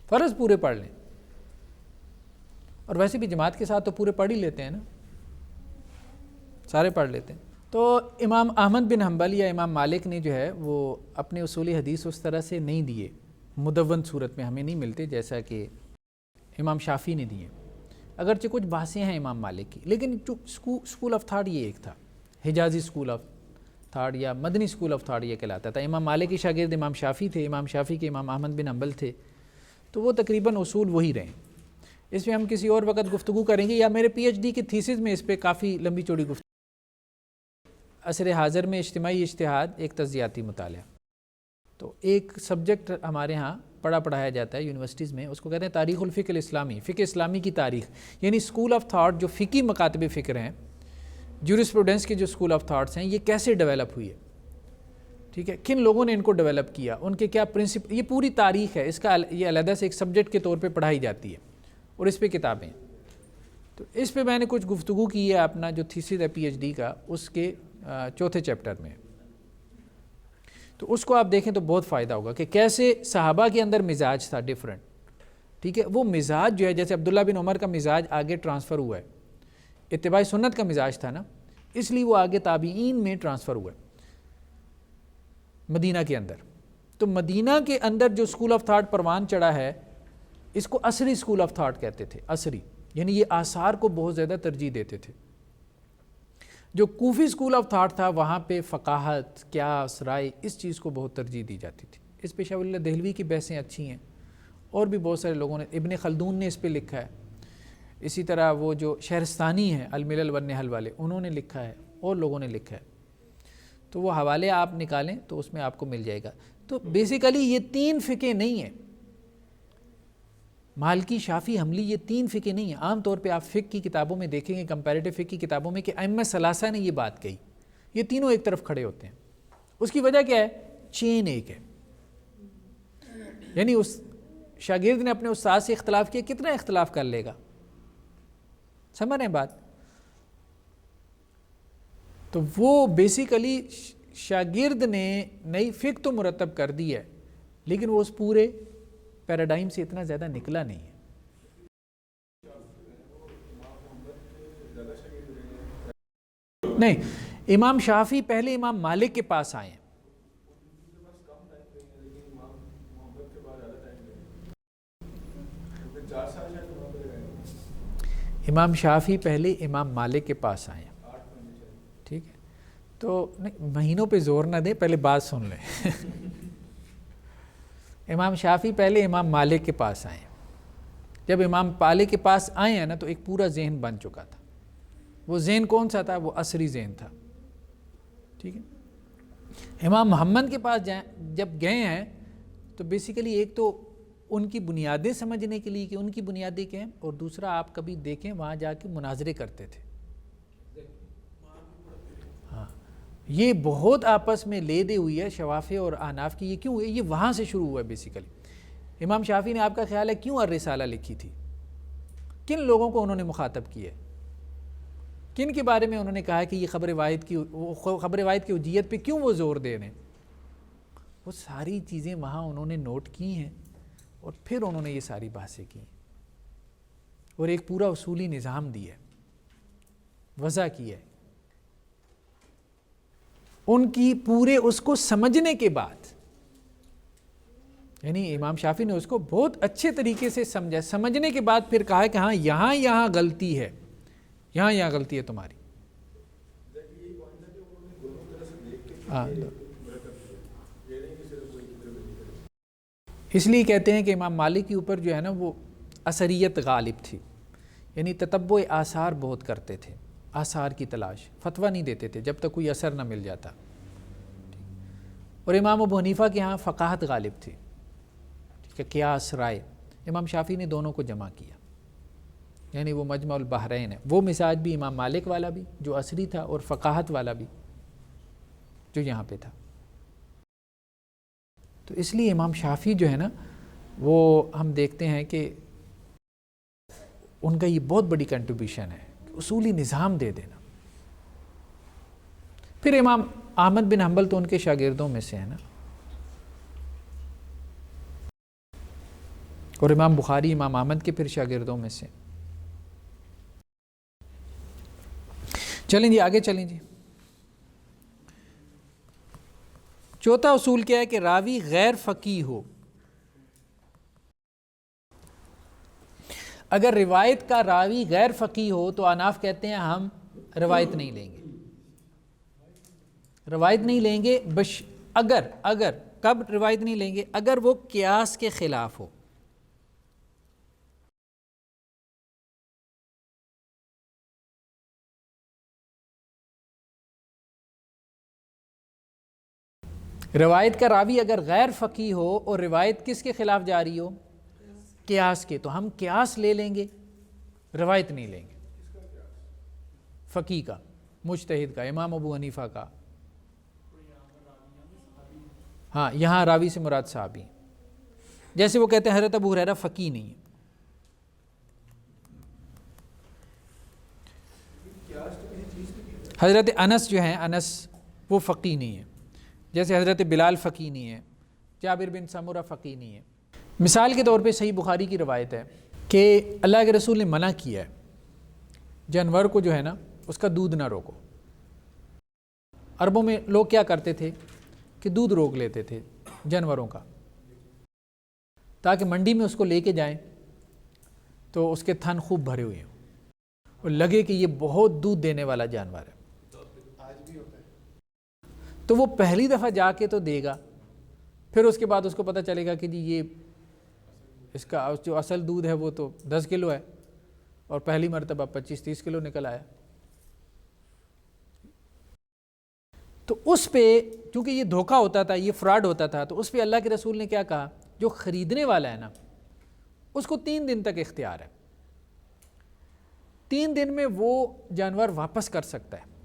فرض پورے پڑھ لیں، اور ویسے بھی جماعت کے ساتھ تو پورے پڑھ ہی لیتے ہیں نا، سارے پڑھ لیتے ہیں۔ تو امام احمد بن حنبل یا امام مالک نے جو ہے وہ اپنے اصول حدیث اس طرح سے نہیں دیے، مدون صورت میں ہمیں نہیں ملتے جیسا کہ امام شافعی نے دیے، اگرچہ کچھ بحثیں ہیں امام مالک کی، لیکن اسکول آف تھاٹ یہ ایک تھا، حجازی اسکول آف تھاٹ یا مدنی اسکول آف تھاٹ یہ کہلاتا تھا۔ امام مالک کی شاگرد امام شافعی تھے، امام شافعی کے امام احمد بن حنبل تھے، تو وہ تقریباً اصول وہی رہے۔ اس پہ ہم کسی اور وقت گفتگو کریں گے، یا میرے پی ایچ ڈی کی تھیسس میں اس پہ کافی لمبی چوڑی گفتگو۔ عصر حاضر میں اجتماعی اجتہاد ایک تجزیاتی مطالعہ، تو ایک سبجیکٹ ہمارے ہاں پڑھایا جاتا ہے یونیورسٹیز میں، اس کو کہتے ہیں تاریخ الفقہ الاسلامی، فقہ اسلامی کی تاریخ، یعنی اسکول آف تھاٹ جو فقی مکاتب فکر ہیں، جورسپروڈنس کے جو اسکول آف تھاٹس ہیں، یہ کیسے ڈیولپ ہوئی ہے، ٹھیک ہے، کن لوگوں نے ان کو ڈیولپ کیا، ان کے کیا پرنسپل، یہ پوری تاریخ ہے، اس کا یہ علیحدہ سے ایک سبجیکٹ کے طور پہ پڑھائی جاتی ہے اور اس پہ کتابیں۔ تو اس پہ میں نے کچھ گفتگو کی ہے، اپنا جو تھیسس ہے پی ایچ ڈی کا، اس کے 4تھے چیپٹر میں، تو اس کو آپ دیکھیں تو بہت فائدہ ہوگا کہ کیسے صحابہ کے اندر مزاج تھا ڈیفرنٹ، ٹھیک ہے، وہ مزاج جو ہے جیسے عبداللہ بن عمر کا مزاج آگے ٹرانسفر ہوا ہے، اتباع سنت کا مزاج تھا نا، اس لیے وہ آگے تابعین میں ٹرانسفر ہوا ہے مدینہ کے اندر۔ تو مدینہ کے اندر جو اسکول آف تھاٹ پروان چڑھا ہے، اس کو عصری اسکول آف تھاٹ کہتے تھے، عصری، یعنی یہ آثار کو بہت زیادہ ترجیح دیتے تھے۔ جو کوفی اسکول آف تھاٹ تھا وہاں پہ فقاہت، قیاس، رائے، اس چیز کو بہت ترجیح دی جاتی تھی۔ اس پہ شاہ ولی اللہ دہلوی کی بحثیں اچھی ہیں، اور بھی بہت سارے لوگوں نے، ابن خلدون نے اس پہ لکھا ہے، اسی طرح وہ جو شہرستانی ہیں الملل والنحل والے، انہوں نے لکھا ہے، اور لوگوں نے لکھا ہے، تو وہ حوالے آپ نکالیں تو اس میں آپ کو مل جائے گا۔ تو بیسیکلی یہ 3 فقہ نہیں ہیں، مالکی، شافعی، حنبلی، یہ 3 فقہ نہیں ہیں۔ عام طور پہ آپ فقہ کی کتابوں میں دیکھیں گے، کمپیریٹیو فقہ کی کتابوں میں، کہ ائمہ ثلاثہ نے یہ بات کہی، یہ تینوں ایک طرف کھڑے ہوتے ہیں۔ اس کی وجہ کیا ہے؟ چین ایک ہے. یعنی اس شاگرد نے اپنے استاد سے اختلاف کیا, کتنا اختلاف کر لے گا, سمجھ رہے ہیں بات. تو وہ بیسیکلی شاگرد نے نئی فقہ تو مرتب کر دی ہے, لیکن وہ اس پورے پیراڈائم سے اتنا زیادہ نکلا نہیں ہے. نہیں, امام شافعی پہلے امام مالک کے پاس آئے ہیں. امام شافعی پہلے امام مالک کے پاس آئے ہیں, ٹھیک ہے. تو نہیں, مہینوں پہ زور نہ دیں, پہلے بات سن لیں. امام شافعی پہلے امام مالک کے پاس آئے ہیں. جب امام مالک کے پاس آئے ہیں نا, تو ایک پورا ذہن بن چکا تھا. وہ ذہن کون سا تھا؟ وہ عصری ذہن تھا, ٹھیک ہے. امام محمد کے پاس جب گئے ہیں تو بیسیکلی ایک تو ان کی بنیادیں سمجھنے کے لیے کہ ان کی بنیادیں کیا ہیں, اور دوسرا آپ کبھی دیکھیں وہاں جا کے مناظرے کرتے تھے. ہاں, یہ بہت آپس میں لے دے ہوئی ہے شوافع اور احناف کی. یہ کیوں ہے؟ یہ وہاں سے شروع ہوا ہے بیسیکلی. امام شافعی نے آپ کا خیال ہے کیوں الرسالہ لکھی تھی؟ کن لوگوں کو انہوں نے مخاطب کیا ہے؟ کن کے بارے میں انہوں نے کہا کہ یہ خبر واحد کی حجیت پہ کیوں وہ زور دے رہے ہیں؟ وہ ساری چیزیں وہاں انہوں نے نوٹ کی ہیں, اور پھر انہوں نے یہ ساری بحثیں کی, اور ایک پورا اصولی نظام دیا ہے, وضع کیا ہے. ان کی پورے اس کو سمجھنے کے بعد, یعنی امام شافعی نے اس کو بہت اچھے طریقے سے سمجھا, سمجھنے کے بعد پھر کہا کہ ہاں یہاں غلطی ہے, یہاں غلطی ہے تمہاری. ہاں, اس لیے کہتے ہیں کہ امام مالک کے اوپر جو ہے نا وہ اثریت غالب تھی, یعنی تتبع آثار بہت کرتے تھے, آثار کی تلاش, فتویٰ نہیں دیتے تھے جب تک کوئی اثر نہ مل جاتا. اور امام ابو حنیفہ کے ہاں فقاہت غالب تھی, ٹھیک ہے, قیاس رائے. امام شافعی نے دونوں کو جمع کیا, یعنی وہ مجمع البحرین ہے. وہ مزاج بھی امام مالک والا بھی جو عصری تھا, اور فقاہت والا بھی جو یہاں پہ تھا. تو اس لیے امام شافعی جو ہے نا وہ ہم دیکھتے ہیں کہ ان کا یہ بہت بڑی کنٹریبیوشن ہے, اصولی نظام دے دینا. پھر امام احمد بن حنبل تو ان کے شاگردوں میں سے ہے نا, اور امام بخاری امام احمد کے پھر شاگردوں میں سے. چلیں جی آگے چلیں جی. چوتھا اصول کیا ہے کہ راوی غیر فقیہ ہو. اگر روایت کا راوی غیر فقیہ ہو تو احناف کہتے ہیں ہم روایت نہیں لیں گے, روایت نہیں لیں گے. اگر کب روایت نہیں لیں گے؟ اگر وہ قیاس کے خلاف ہو. روایت کا راوی اگر غیر فقیہ ہو اور روایت کس کے خلاف جاری ہو؟ قیاس کے, تو ہم قیاس لے لیں گے, روایت نہیں لیں گے. فقیہ کا, مجتہد کا, امام ابو حنیفہ کا. ہاں, یہاں راوی سے مراد صحابی, جیسے وہ کہتے ہیں حضرت ابو ہریرہ فقیہ نہیں ہے. حضرت انس جو ہیں, انس وہ فقیہ نہیں ہے, جیسے حضرت بلال فقیہ نہیں ہے, جابر بن سمرہ فقیہ نہیں ہے. مثال کے طور پہ صحیح بخاری کی روایت ہے کہ اللہ کے رسول نے منع کیا ہے جانور کو جو ہے نا اس کا دودھ نہ روکو. عربوں میں لوگ کیا کرتے تھے کہ دودھ روک لیتے تھے جانوروں کا, تاکہ منڈی میں اس کو لے کے جائیں تو اس کے تھن خوب بھرے ہوئے ہوں اور لگے کہ یہ بہت دودھ دینے والا جانور ہے. تو وہ پہلی دفعہ جا کے تو دے گا, پھر اس کے بعد اس کو پتہ چلے گا کہ جی یہ اس کا جو اصل دودھ ہے وہ تو 10 کلو ہے, اور پہلی مرتبہ 25-30 کلو نکل آیا. تو اس پہ چونکہ یہ دھوکہ ہوتا تھا, یہ فراڈ ہوتا تھا, تو اس پہ اللہ کے رسول نے کیا کہا, جو خریدنے والا ہے نا اس کو 3 دن تک اختیار ہے, 3 دن میں وہ جانور واپس کر سکتا ہے.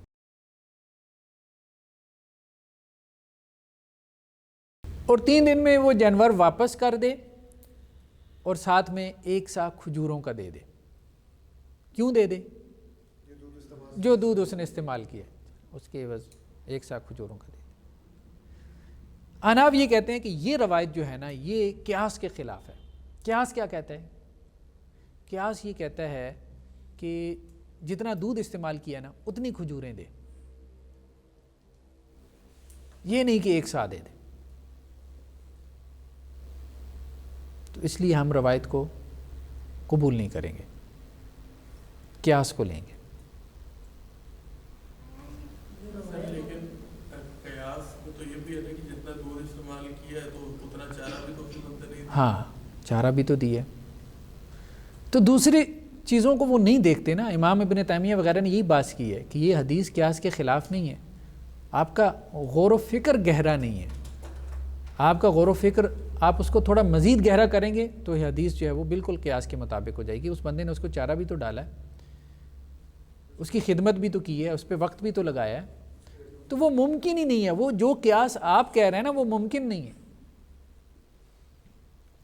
اور 3 دن میں وہ جانور واپس کر دے اور ساتھ میں 1 سا کھجوروں کا دے دے. کیوں دے دے؟ جو دودھ اس نے استعمال کیا اس کے عوض 1 سا کھجوروں کا دے دے. احناف یہ کہتے ہیں کہ یہ روایت جو ہے نا یہ قیاس کے خلاف ہے. قیاس کیا کہتا ہے؟ قیاس یہ کہتا ہے کہ جتنا دودھ استعمال کیا نا اتنی کھجوریں دے، یہ نہیں کہ 1 سا دے دے. تو اس لیے ہم روایت کو قبول نہیں کریں گے، قیاس کو لیں گے. لیکن قیاس میں تو یہ بھی ہے کہ جتنا دودھ استعمال کیا ہے تو اتنا چارہ بھی تو نہیں. ہاں چارہ بھی تو دی ہے. تو دوسری چیزوں کو وہ نہیں دیکھتے نا. امام ابن تیمیہ وغیرہ نے یہی بات کی ہے کہ یہ حدیث قیاس کے خلاف نہیں ہے. آپ کا غور و فکر گہرا نہیں ہے. آپ کا غور و فکر آپ اس کو تھوڑا مزید گہرا کریں گے تو یہ حدیث جو ہے وہ بالکل قیاس کے مطابق ہو جائے گی. اس بندے نے اس کو چارہ بھی تو ڈالا ہے، اس کی خدمت بھی تو کی ہے، اس پہ وقت بھی تو لگایا ہے. تو وہ ممکن ہی نہیں ہے. وہ جو قیاس آپ کہہ رہے ہیں نا وہ ممکن نہیں ہے.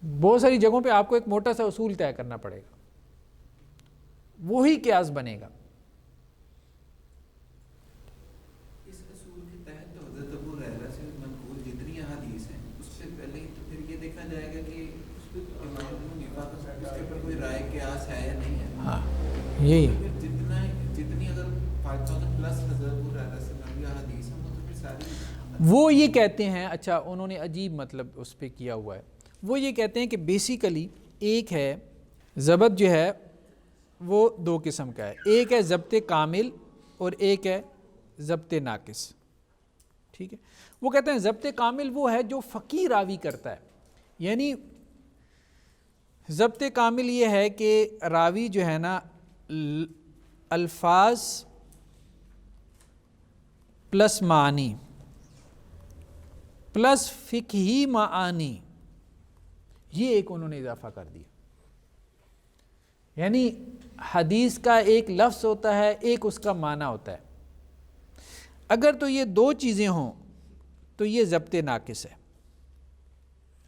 بہت ساری جگہوں پہ آپ کو ایک موٹا سا اصول طے کرنا پڑے گا، وہی قیاس بنے گا. اس اصول کے تحت تو حضرت ابو ہریرہ سے منقول جتنی احادیث ہیں اس سے پہلے تو پھر یہ دیکھا جائے گا کہ اس پہ امام ابو حنیفہ کا اس کے اوپر کوئی رائے قیاس ہے یا نہیں ہے. ہاں یہی جتنی اگر 5000 پلس حضرت ابو ہریرہ سے مروی احادیث ہیں وہ تو پھر ساری وہ یہ کہتے ہیں. اچھا انہوں نے عجیب مطلب اس پہ کیا ہوا ہے. وہ یہ کہتے ہیں کہ بیسیکلی ایک ہے ضبط جو ہے وہ 2 قسم کا ہے. ایک ہے ضبط کامل اور ایک ہے ضبط ناقص. ٹھیک ہے. وہ کہتے ہیں ضبط کامل وہ ہے جو فقیہ راوی کرتا ہے. یعنی ضبط کامل یہ ہے کہ راوی جو ہے نا الفاظ پلس معنی پلس فقہی معانی یہ ایک انہوں نے اضافہ کر دیا. یعنی حدیث کا ایک لفظ ہوتا ہے، ایک اس کا معنی ہوتا ہے. اگر تو یہ 2 چیزیں ہوں تو یہ ضبط ناقص ہے.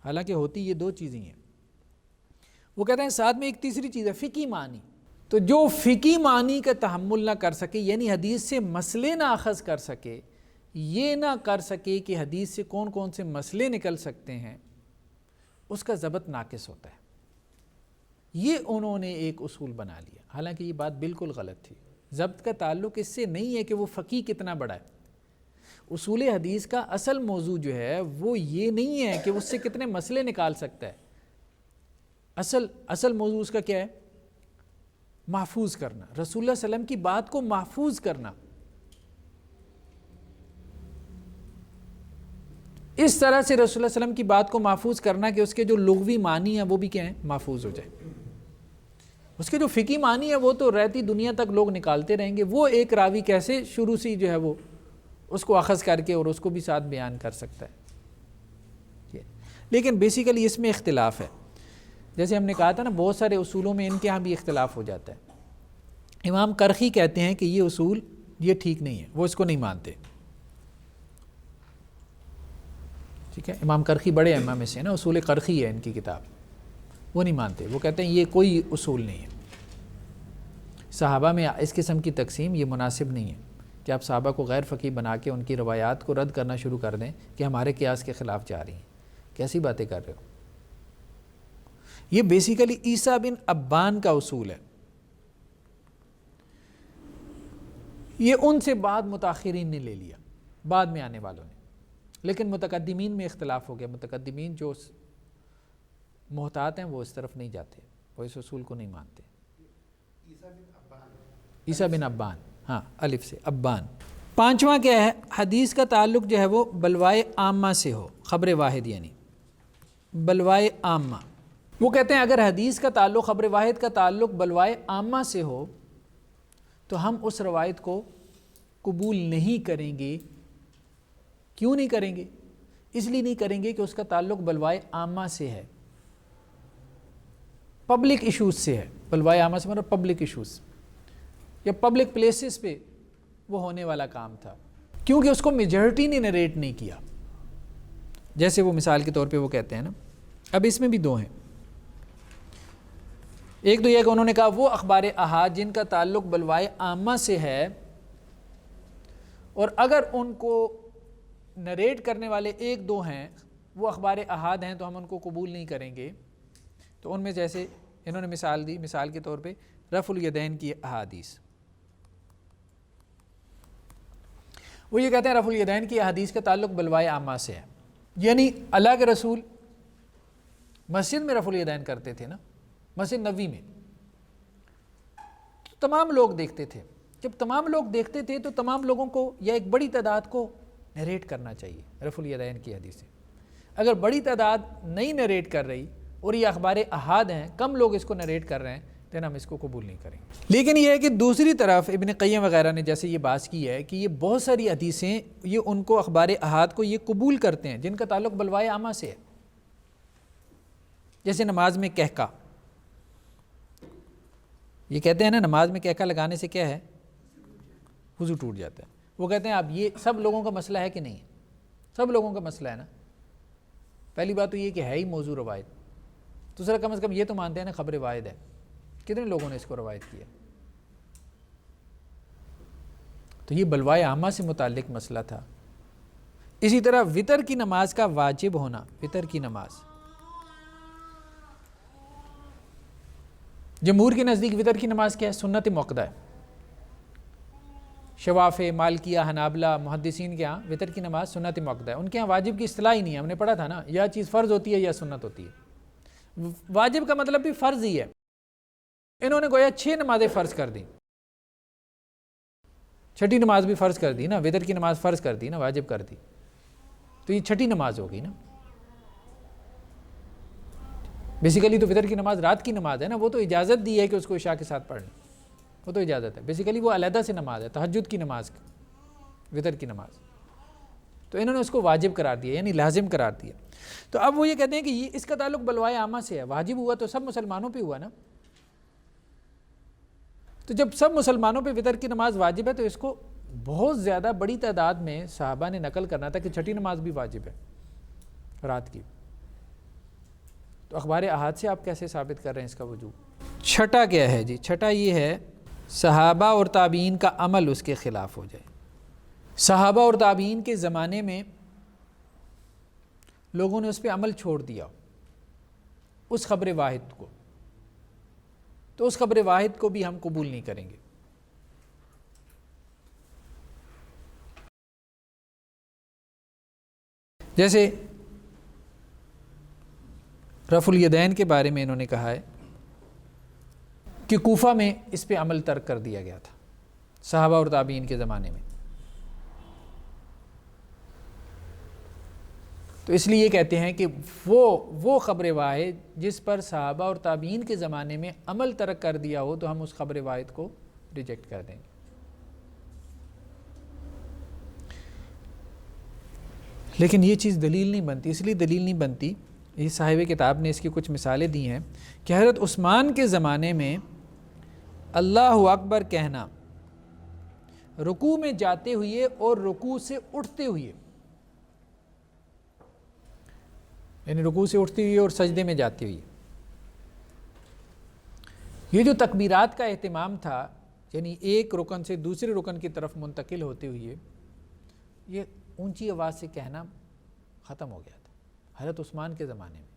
حالانکہ ہوتی یہ 2 چیزیں ہیں. وہ کہتے ہیں ساتھ میں ایک تیسری چیز ہے فقہی معنی. تو جو فقہی معنی کا تحمل نہ کر سکے، یعنی حدیث سے مسئلے نہ اخذ کر سکے، یہ نہ کر سکے کہ حدیث سے کون کون سے مسئلے نکل سکتے ہیں، اس کا ضبط ناقص ہوتا ہے. یہ انہوں نے ایک اصول بنا لیا. حالانکہ یہ بات بالکل غلط تھی. ضبط کا تعلق اس سے نہیں ہے کہ وہ فقیہ کتنا بڑا ہے. اصول حدیث کا اصل موضوع جو ہے وہ یہ نہیں ہے کہ اس سے کتنے مسئلے نکال سکتا ہے. اصل موضوع اس کا کیا ہے؟ محفوظ کرنا، رسول اللہ صلی اللہ علیہ وسلم کی بات کو محفوظ کرنا. اس طرح سے رسول اللہ صلی اللہ علیہ وسلم کی بات کو محفوظ کرنا کہ اس کے جو لغوی معنی ہیں وہ بھی کیا ہیں؟ محفوظ ہو جائے. اس کے جو فقہی معنی ہے وہ تو رہتی دنیا تک لوگ نکالتے رہیں گے. وہ ایک راوی کیسے شروع سے جو ہے وہ اس کو اخذ کر کے اور اس کو بھی ساتھ بیان کر سکتا ہے. لیکن بیسیکلی اس میں اختلاف ہے. جیسے ہم نے کہا تھا نا بہت سارے اصولوں میں ان کے ہاں بھی اختلاف ہو جاتا ہے. امام کرخی کہتے ہیں کہ یہ اصول یہ ٹھیک نہیں ہے، وہ اس کو نہیں مانتے. ٹھیک ہے. امام کرخی بڑے ائمہ میں سے نا، اصول کرخی ہے ان کی کتاب، وہ نہیں مانتے. وہ کہتے ہیں یہ کوئی اصول نہیں ہے. صحابہ میں اس قسم کی تقسیم یہ مناسب نہیں ہے کہ آپ صحابہ کو غیر فقیہ بنا کے ان کی روایات کو رد کرنا شروع کر دیں کہ ہمارے قیاس کے خلاف جا رہی ہیں. کیسی باتیں کر رہے ہو؟ یہ بیسیکلی عیسیٰ بن ابان کا اصول ہے. یہ ان سے بعد متاخرین نے لے لیا، بعد میں آنے والوں نے. لیکن متقدمین میں اختلاف ہو گیا. متقدمین جو محتاط ہیں وہ اس طرف نہیں جاتے، وہ اس اصول کو نہیں مانتے. عیسیٰ بن ابان، ہاں الف سے ابان. 5واں کیا ہے؟ حدیث کا تعلق جو ہے وہ بلوائے عامہ سے ہو، خبر واحد یعنی بلوائے عامہ. وہ کہتے ہیں اگر حدیث کا تعلق، خبر واحد کا تعلق بلوائے عامہ سے ہو تو ہم اس روایت کو قبول نہیں کریں گے. کیوں نہیں کریں گے؟ اس لیے نہیں کریں گے کہ اس کا تعلق بلوائے عامہ سے ہے، پبلک ایشوز سے ہے. بلوائے عامہ سے مطلب پبلک ایشوز یا پبلک پلیسز پہ وہ ہونے والا کام تھا. کیونکہ اس کو میجورٹی نے نریٹ نہیں کیا. جیسے وہ مثال کے طور پہ وہ کہتے ہیں نا. اب اس میں بھی دو ہیں. ایک تو یہ کہ انہوں نے کہا وہ اخبار احاد جن کا تعلق بلوائے عامہ سے ہے اور اگر ان کو نریٹ کرنے والے ایک دو ہیں وہ اخبار احاد ہیں تو ہم ان کو قبول نہیں کریں گے. تو ان میں جیسے انہوں نے مثال دی, مثال کے طور پہ رفع الیدین کی احادیث. وہ یہ کہتے ہیں رفع الیدین کی احادیث کا تعلق بلوائے عامہ سے ہے, یعنی اللہ کے رسول مسجد میں رفع الیدین کرتے تھے نا, مسجد نبوی میں, تو تمام لوگ دیکھتے تھے. جب تمام لوگ دیکھتے تھے تو تمام لوگوں کو یا ایک بڑی تعداد کو نریٹ کرنا چاہیے رفع الیدین کی حدیث. اگر بڑی تعداد نہیں نریٹ کر رہی اور یہ اخبار احاد ہیں, کم لوگ اس کو نریٹ کر رہے ہیں, تو ہم اس کو قبول نہیں کریں گے. لیکن یہ ہے کہ دوسری طرف ابن قیم وغیرہ نے جیسے یہ بات کی ہے کہ یہ بہت ساری حدیثیں یہ ان کو اخبار احاد کو یہ قبول کرتے ہیں جن کا تعلق بلوائے عامہ سے ہے. جیسے نماز میں کہکا, یہ کہتے ہیں نا نماز میں کہکا لگانے سے کیا ہے, وضو ٹوٹ جاتا ہے. وہ کہتے ہیں اب یہ سب لوگوں کا مسئلہ ہے کہ نہیں؟ سب لوگوں کا مسئلہ ہے نا. پہلی بات تو یہ کہ ہے ہی موضوع روایت, دوسرا کم از کم یہ تو مانتے ہیں نا خبر واحد ہے. کتنے لوگوں نے اس کو روایت کیا؟ تو یہ بلوائے عامہ سے متعلق مسئلہ تھا. اسی طرح وتر کی نماز کا واجب ہونا, وتر کی نماز جمہور کے نزدیک وتر کی نماز کیا ہے؟ سنت موقدہ ہے. شواف, مالکیہ, حنابلہ, محدثین کے ہاں وتر کی نماز سنت موقدہ ہے. ان کے ہاں واجب کی اصطلاح ہی نہیں ہے. ہم نے پڑھا تھا نا, یا چیز فرض ہوتی ہے یا سنت ہوتی ہے. واجب کا مطلب بھی فرض ہی ہے. انہوں نے گویا 6 نمازیں فرض کر دیں, چھٹی نماز بھی فرض کر دی نا, وتر کی نماز فرض کر دی نا, واجب کر دی, تو یہ چھٹی نماز ہوگی نا. بیسیکلی تو وتر کی نماز رات کی نماز ہے نا, وہ تو اجازت دی ہے کہ اس کو عشاء کے ساتھ پڑھ لیں, وہ تو اجازت ہے. بیسیکلی وہ علیحدہ سے نماز ہے, تہجد کی نماز, وتر کی نماز. تو انہوں نے اس کو واجب قرار دیا, یعنی لازم قرار دیا. تو اب وہ یہ کہتے ہیں کہ یہ اس کا تعلق بلوائے عامہ سے ہے. واجب ہوا تو سب مسلمانوں پہ ہوا نا. تو جب سب مسلمانوں پہ وتر کی نماز واجب ہے تو اس کو بہت زیادہ بڑی تعداد میں صحابہ نے نقل کرنا تھا کہ چھٹی نماز بھی واجب ہے رات کی. تو اخبار احاد سے آپ کیسے ثابت کر رہے ہیں اس کا وجوب؟ چھٹا کیا ہے جی؟ چھٹا یہ ہے صحابہ اور تابعین کا عمل اس کے خلاف ہو جائے. صحابہ اور تابعین کے زمانے میں لوگوں نے اس پہ عمل چھوڑ دیا, اس خبر واحد کو, تو اس خبر واحد کو بھی ہم قبول نہیں کریں گے. جیسے رفع الیدین کے بارے میں انہوں نے کہا ہے کہ کوفہ میں اس پہ عمل ترک کر دیا گیا تھا صحابہ اور تابعین کے زمانے میں. تو اس لیے یہ کہتے ہیں کہ وہ خبر واحد جس پر صحابہ اور تابعین کے زمانے میں عمل ترک کر دیا ہو تو ہم اس خبر واحد کو ریجیکٹ کر دیں گے. لیکن یہ چیز دلیل نہیں بنتی. اس لیے دلیل نہیں بنتی, یہ صاحب کتاب نے اس کی کچھ مثالیں دی ہیں کہ حضرت عثمان کے زمانے میں اللہ اکبر کہنا رکوع میں جاتے ہوئے اور رکوع سے اٹھتے ہوئے, یعنی رکوع سے اٹھتے ہوئے اور سجدے میں جاتے ہوئے, یہ جو تکبیرات کا اہتمام تھا, یعنی ایک رکن سے دوسرے رکن کی طرف منتقل ہوتے ہوئے یہ اونچی آواز سے کہنا ختم ہو گیا تھا حضرت عثمان کے زمانے میں.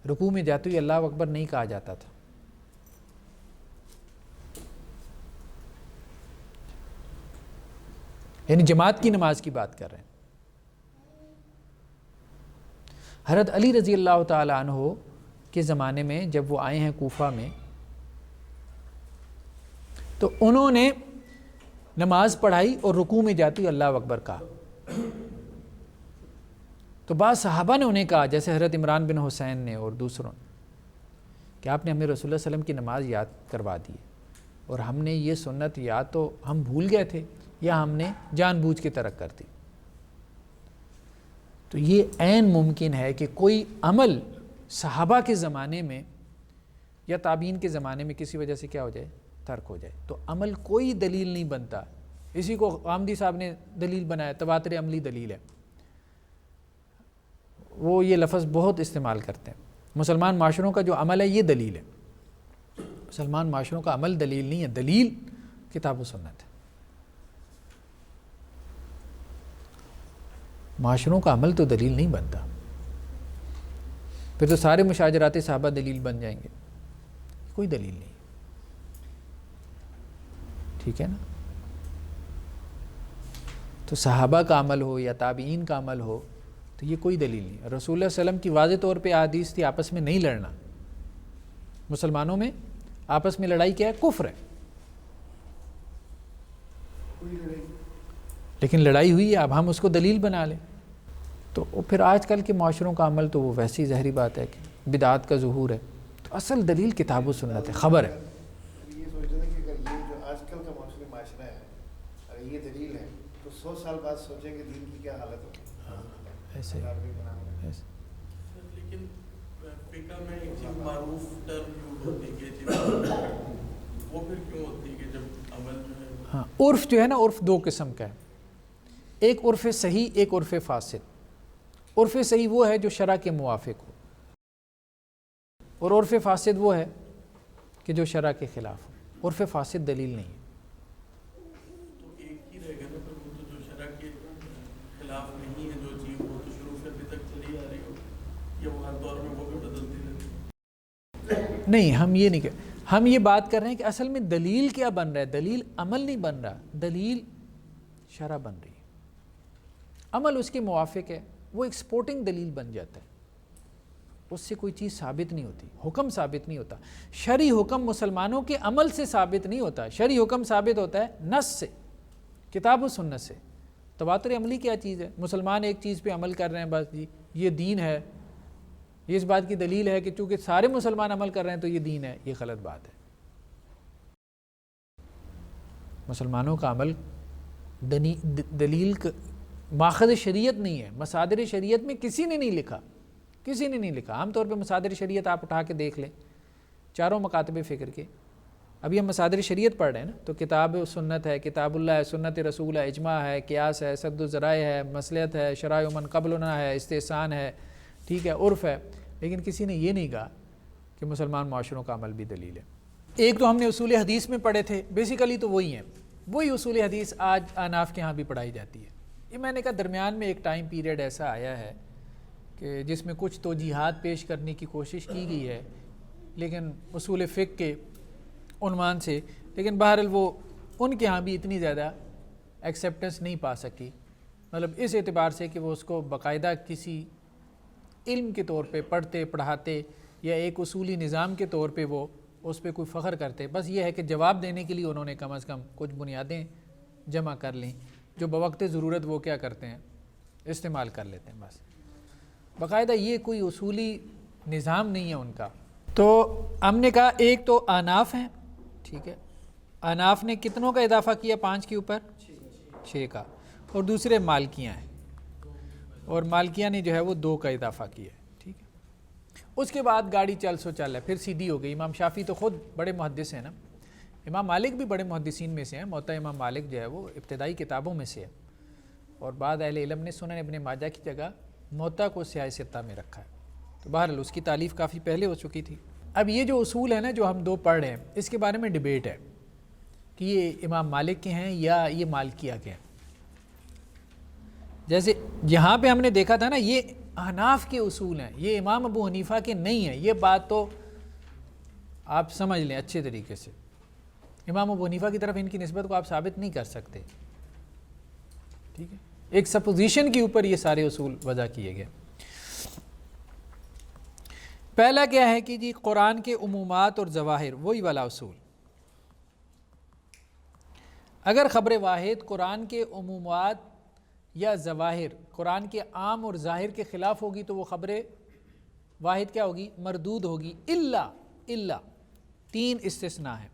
رکوع میں جاتے ہوئے اللہ اکبر نہیں کہا جاتا تھا. یعنی جماعت کی نماز کی بات کر رہے ہیں. حضرت علی رضی اللہ تعالی عنہ کے زمانے میں جب وہ آئے ہیں کوفہ میں, تو انہوں نے نماز پڑھائی اور رکوع میں جاتی اللہ اکبر کہا. تو بعض صحابہ نے انہیں کہا, جیسے حضرت عمران بن حسین نے اور دوسروں, کہ آپ نے ہمیں رسول اللہ علیہ وسلم کی نماز یاد کروا دی اور ہم نے یہ سنت یا تو ہم بھول گئے تھے یا ہم نے جان بوجھ کے ترک کر دی. تو یہ عین ممکن ہے کہ کوئی عمل صحابہ کے زمانے میں یا تابعین کے زمانے میں کسی وجہ سے کیا ہو جائے, ترک ہو جائے. تو عمل کوئی دلیل نہیں بنتا. اسی کو غامدی صاحب نے دلیل بنایا, تواتر عملی دلیل ہے. وہ یہ لفظ بہت استعمال کرتے ہیں. مسلمان معاشروں کا جو عمل ہے یہ دلیل ہے. مسلمان معاشروں کا عمل دلیل نہیں ہے، دلیل کتاب و سنت ہے. معاشروں کا عمل تو دلیل نہیں بنتا، پھر تو سارے مشاجرات صحابہ دلیل بن جائیں گے. کوئی دلیل نہیں، ٹھیک ہے نا. تو صحابہ کا عمل ہو یا تابعین کا عمل ہو تو یہ کوئی دلیل نہیں. رسول اللہ صلی اللہ علیہ وسلم کی واضح طور پہ احادیث تھی آپس میں نہیں لڑنا. مسلمانوں میں آپس میں لڑائی کیا ہے؟ کفر ہے. لیکن لڑائی ہوئی ہے، اب ہم اس کو دلیل بنا لیں. تو پھر آج کل کے معاشروں کا عمل تو وہ ویسی ظاہری بات ہے کہ بدعات کا ظہور ہے. تو اصل دلیل کتاب و سنت ہے، خبر ہے. یہ سوچ رہے تھے کہ اگر یہ جو آج کل کا معاشرہ ہے اگر یہ دلیل ہے تو 100 سال بعد سوچیں کہ دین کی کیا حالت ہوگی. ایسے لیکن فقہ میں ایک چیز معروف ٹرم یوز ہوتی ہے کہ چیز وہ پھر کیوں ہوتی ہے کہ جب عمل جو ہے ہاں عرف جو ہے نا، عرف دو قسم کا ہے. ایک عرف صحیح، ایک عرف فاسد. عرف صحیح وہ ہے جو شرع کے موافق ہو، اور عرف فاسد وہ ہے کہ جو شرع کے خلاف ہو. عرف فاسد دلیل نہیں ہے. تو ایک ہی رہے گا نا، پھر وہ تو جو شرع کے خلاف نہیں ہے جو چیز وہ تو شروع سے ابھی تک چلی آ رہی ہو، یا وہ ہر دور میں وہ بھی بدلتی رہتی. نہیں، ہم یہ نہیں ہم یہ بات کر رہے ہیں کہ اصل میں دلیل کیا بن رہا ہے. دلیل عمل نہیں بن رہا، دلیل شرع بن رہی ہے. عمل اس کے موافق ہے، وہ ایکسپورٹنگ دلیل بن جاتا ہے. اس سے کوئی چیز ثابت نہیں ہوتی، حکم ثابت نہیں ہوتا. شرعی حکم مسلمانوں کے عمل سے ثابت نہیں ہوتا. شرعی حکم ثابت ہوتا ہے نص سے، کتاب و سنت سے. تواتر عملی کیا چیز ہے؟ مسلمان ایک چیز پہ عمل کر رہے ہیں، بس جی یہ دین ہے. یہ اس بات کی دلیل ہے کہ چونکہ سارے مسلمان عمل کر رہے ہیں تو یہ دین ہے. یہ غلط بات ہے. مسلمانوں کا عمل دلیل ماخذ شریعت نہیں ہے. مصادر شریعت میں کسی نے نہیں لکھا، کسی نے نہیں لکھا. عام طور پہ مصادر شریعت آپ اٹھا کے دیکھ لیں، چاروں مکاتب فکر کے. ابھی ہم مصادر شریعت پڑھ رہے ہیں نا، تو کتاب سنت ہے، کتاب اللہ ہے، سنت رسول ہے، اجماع ہے، قیاس ہے، سد الذرائع ہے، مصلحت ہے، شرائع من قبلنا ہے، استحسان ہے، ٹھیک ہے، عرف ہے. لیکن کسی نے یہ نہیں کہا کہ مسلمان معاشروں کا عمل بھی دلیل ہے. ایک تو ہم نے اصول حدیث میں پڑھے تھے، بیسیکلی تو وہی ہیں، وہی اصول حدیث آج احناف کے ہاں بھی پڑھائی جاتی ہے. یہ میں نے کہا درمیان میں ایک ٹائم پیریڈ ایسا آیا ہے کہ جس میں کچھ توجیحات پیش کرنے کی کوشش کی گئی ہے، لیکن اصول فقہ کے عنوان سے. لیکن بہرحال وہ ان کے ہاں بھی اتنی زیادہ ایکسیپٹنس نہیں پا سکی. مطلب اس اعتبار سے کہ وہ اس کو باقاعدہ کسی علم کے طور پہ پڑھتے پڑھاتے یا ایک اصولی نظام کے طور پہ وہ اس پہ کوئی فخر کرتے. بس یہ ہے کہ جواب دینے کے لیے انہوں نے کم از کم کچھ بنیادیں جمع کر لیں جو بوقت ضرورت وہ کیا کرتے ہیں، استعمال کر لیتے ہیں. بس باقاعدہ یہ کوئی اصولی نظام نہیں ہے ان کا. تو ہم نے کہا ایک تو احناف ہیں، ٹھیک ہے. احناف نے کتنوں کا اضافہ کیا 5 کے اوپر؟ 6 کا. اور دوسرے مالکیاں ہیں، اور مالکیاں نے جو ہے وہ 2 کا اضافہ کیا ہے، ٹھیک ہے. اس کے بعد گاڑی چل سو چل ہے، پھر سیدھی ہو گئی. امام شافعی تو خود بڑے محدث ہیں نا، امام مالک بھی بڑے محدثین میں سے ہیں. موطا امام مالک جو ہے وہ ابتدائی کتابوں میں سے ہے، اور بعد اہل علم نے سنن ابن ماجہ کی جگہ موطا کو سیاہ ستہ میں رکھا ہے. تو بہرحال اس کی تالیف کافی پہلے ہو چکی تھی. اب یہ جو اصول ہے نا جو ہم 2 پڑھ رہے ہیں، اس کے بارے میں ڈیبیٹ ہے کہ یہ امام مالک کے ہیں یا یہ مالکیہ کے ہیں. جیسے یہاں پہ ہم نے دیکھا تھا نا، یہ احناف کے اصول ہیں، یہ امام ابو حنیفہ کے نہیں ہیں. یہ بات تو آپ سمجھ لیں اچھے طریقے سے. امام ابو حنیفہ کی طرف ان کی نسبت کو آپ ثابت نہیں کر سکتے، ٹھیک ہے. ایک سپوزیشن کے اوپر یہ سارے اصول وضع کیے گئے. پہلا کیا ہے کہ جی قرآن کے عمومات اور ظواہر، وہی والا اصول. اگر خبر واحد قرآن کے عمومات یا ظواہر قرآن کے عام اور ظاہر کے خلاف ہوگی تو وہ خبر واحد کیا ہوگی؟ مردود ہوگی. الا 3 استثناء ہے.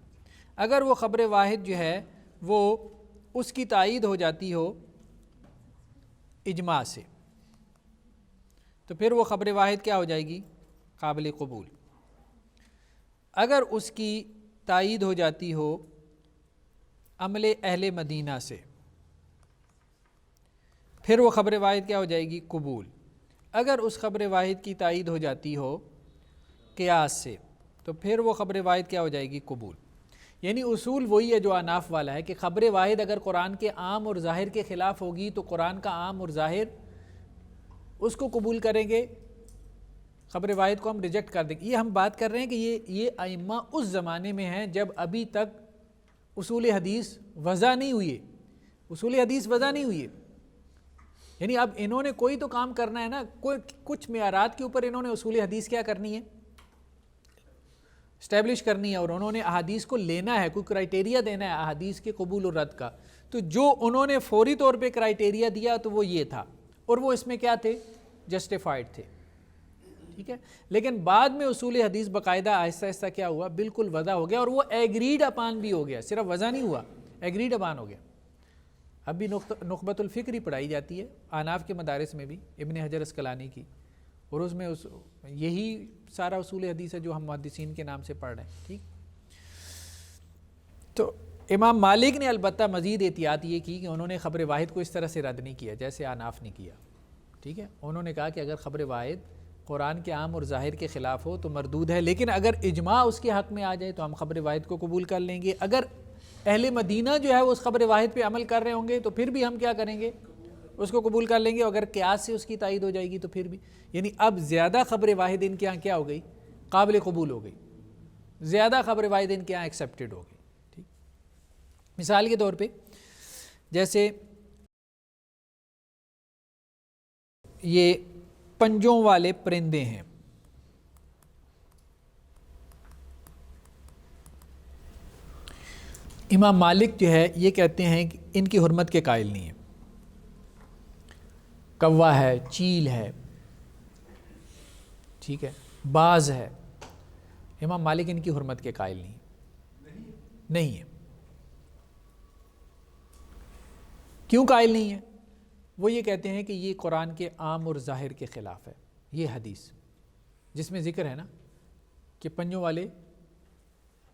اگر وہ خبر واحد جو ہے وہ اس کی تائید ہو جاتی ہو اجماع سے، تو پھر وہ خبر واحد کیا ہو جائے گی؟ قابل قبول. اگر اس کی تائید ہو جاتی ہو عمل اہل مدینہ سے، پھر وہ خبر واحد کیا ہو جائے گی؟ قبول. اگر اس خبر واحد کی تائید ہو جاتی ہو قیاس سے تو پھر وہ خبر واحد کیا ہو جائے گی؟ قبول. یعنی اصول وہی ہے جو اناف والا ہے کہ خبر واحد اگر قرآن کے عام اور ظاہر کے خلاف ہوگی تو قرآن کا عام اور ظاہر اس کو قبول کریں گے، خبر واحد کو ہم ریجیکٹ کر دیں گے. یہ ہم بات کر رہے ہیں کہ یہ ائمہ اس زمانے میں ہیں جب ابھی تک اصول حدیث وضع نہیں ہوئی ہے. اصول حدیث وضع نہیں ہوئی ہے، یعنی اب انہوں نے کوئی تو کام کرنا ہے نا، کچھ معیارات کے اوپر انہوں نے اصول حدیث کیا کرنی ہے؟ اسٹیبلش کرنی ہے، اور انہوں نے احادیث کو لینا ہے، کوئی کرائٹیریا دینا ہے احادیث کے قبول و رد کا. تو جو انہوں نے فوری طور پہ کرائٹیریا دیا تو وہ یہ تھا، اور وہ اس میں کیا تھے؟ جسٹیفائڈ تھے. ٹھیک ہے. لیکن بعد میں اصول حدیث باقاعدہ آہستہ آہستہ کیا ہوا؟ بالکل وضع ہو گیا، اور وہ ایگریڈ اپان بھی ہو گیا، صرف وضع نہیں ہوا، ایگریڈ اپان ہو گیا. اب بھی نخبۃ الفکر پڑھائی جاتی ہے آناف کے مدارس میں بھی، ابن حجر اسقلانی کی، اور اس میں یہی سارا اصول حدیث ہے جو ہم محدثین کے نام سے پڑھ رہے ہیں. ٹھیک. تو امام مالک نے البتہ مزید احتیاط یہ کی کہ انہوں نے خبر واحد کو اس طرح سے رد نہیں کیا جیسے آناف نے کیا. ٹھیک ہے. انہوں نے کہا کہ اگر خبر واحد قرآن کے عام اور ظاہر کے خلاف ہو تو مردود ہے، لیکن اگر اجماع اس کے حق میں آ جائے تو ہم خبر واحد کو قبول کر لیں گے. اگر اہل مدینہ جو ہے وہ اس خبر واحد پہ عمل کر رہے ہوں گے تو پھر بھی ہم کیا کریں گے؟ اس کو قبول کر لیں گے. اگر قیاس سے اس کی تائید ہو جائے گی تو پھر بھی، یعنی اب زیادہ خبر واحد ان کے ہاں کیا ہو گئی؟ قابل قبول ہو گئی. زیادہ خبر واحد ان کے ہاں ایکسیپٹڈ ہو گئی. ٹھیک. مثال کے طور پہ جیسے یہ پنجوں والے پرندے ہیں، امام مالک جو ہے یہ کہتے ہیں کہ ان کی حرمت کے قائل نہیں ہیں. کوا ہے، چیل ہے، ٹھیک ہے، باز ہے، امام مالک ان کی حرمت کے قائل نہیں ہے. کیوں قائل نہیں ہے؟ وہ یہ کہتے ہیں کہ یہ قرآن کے عام اور ظاہر کے خلاف ہے. یہ حدیث جس میں ذکر ہے نا کہ پنجوں والے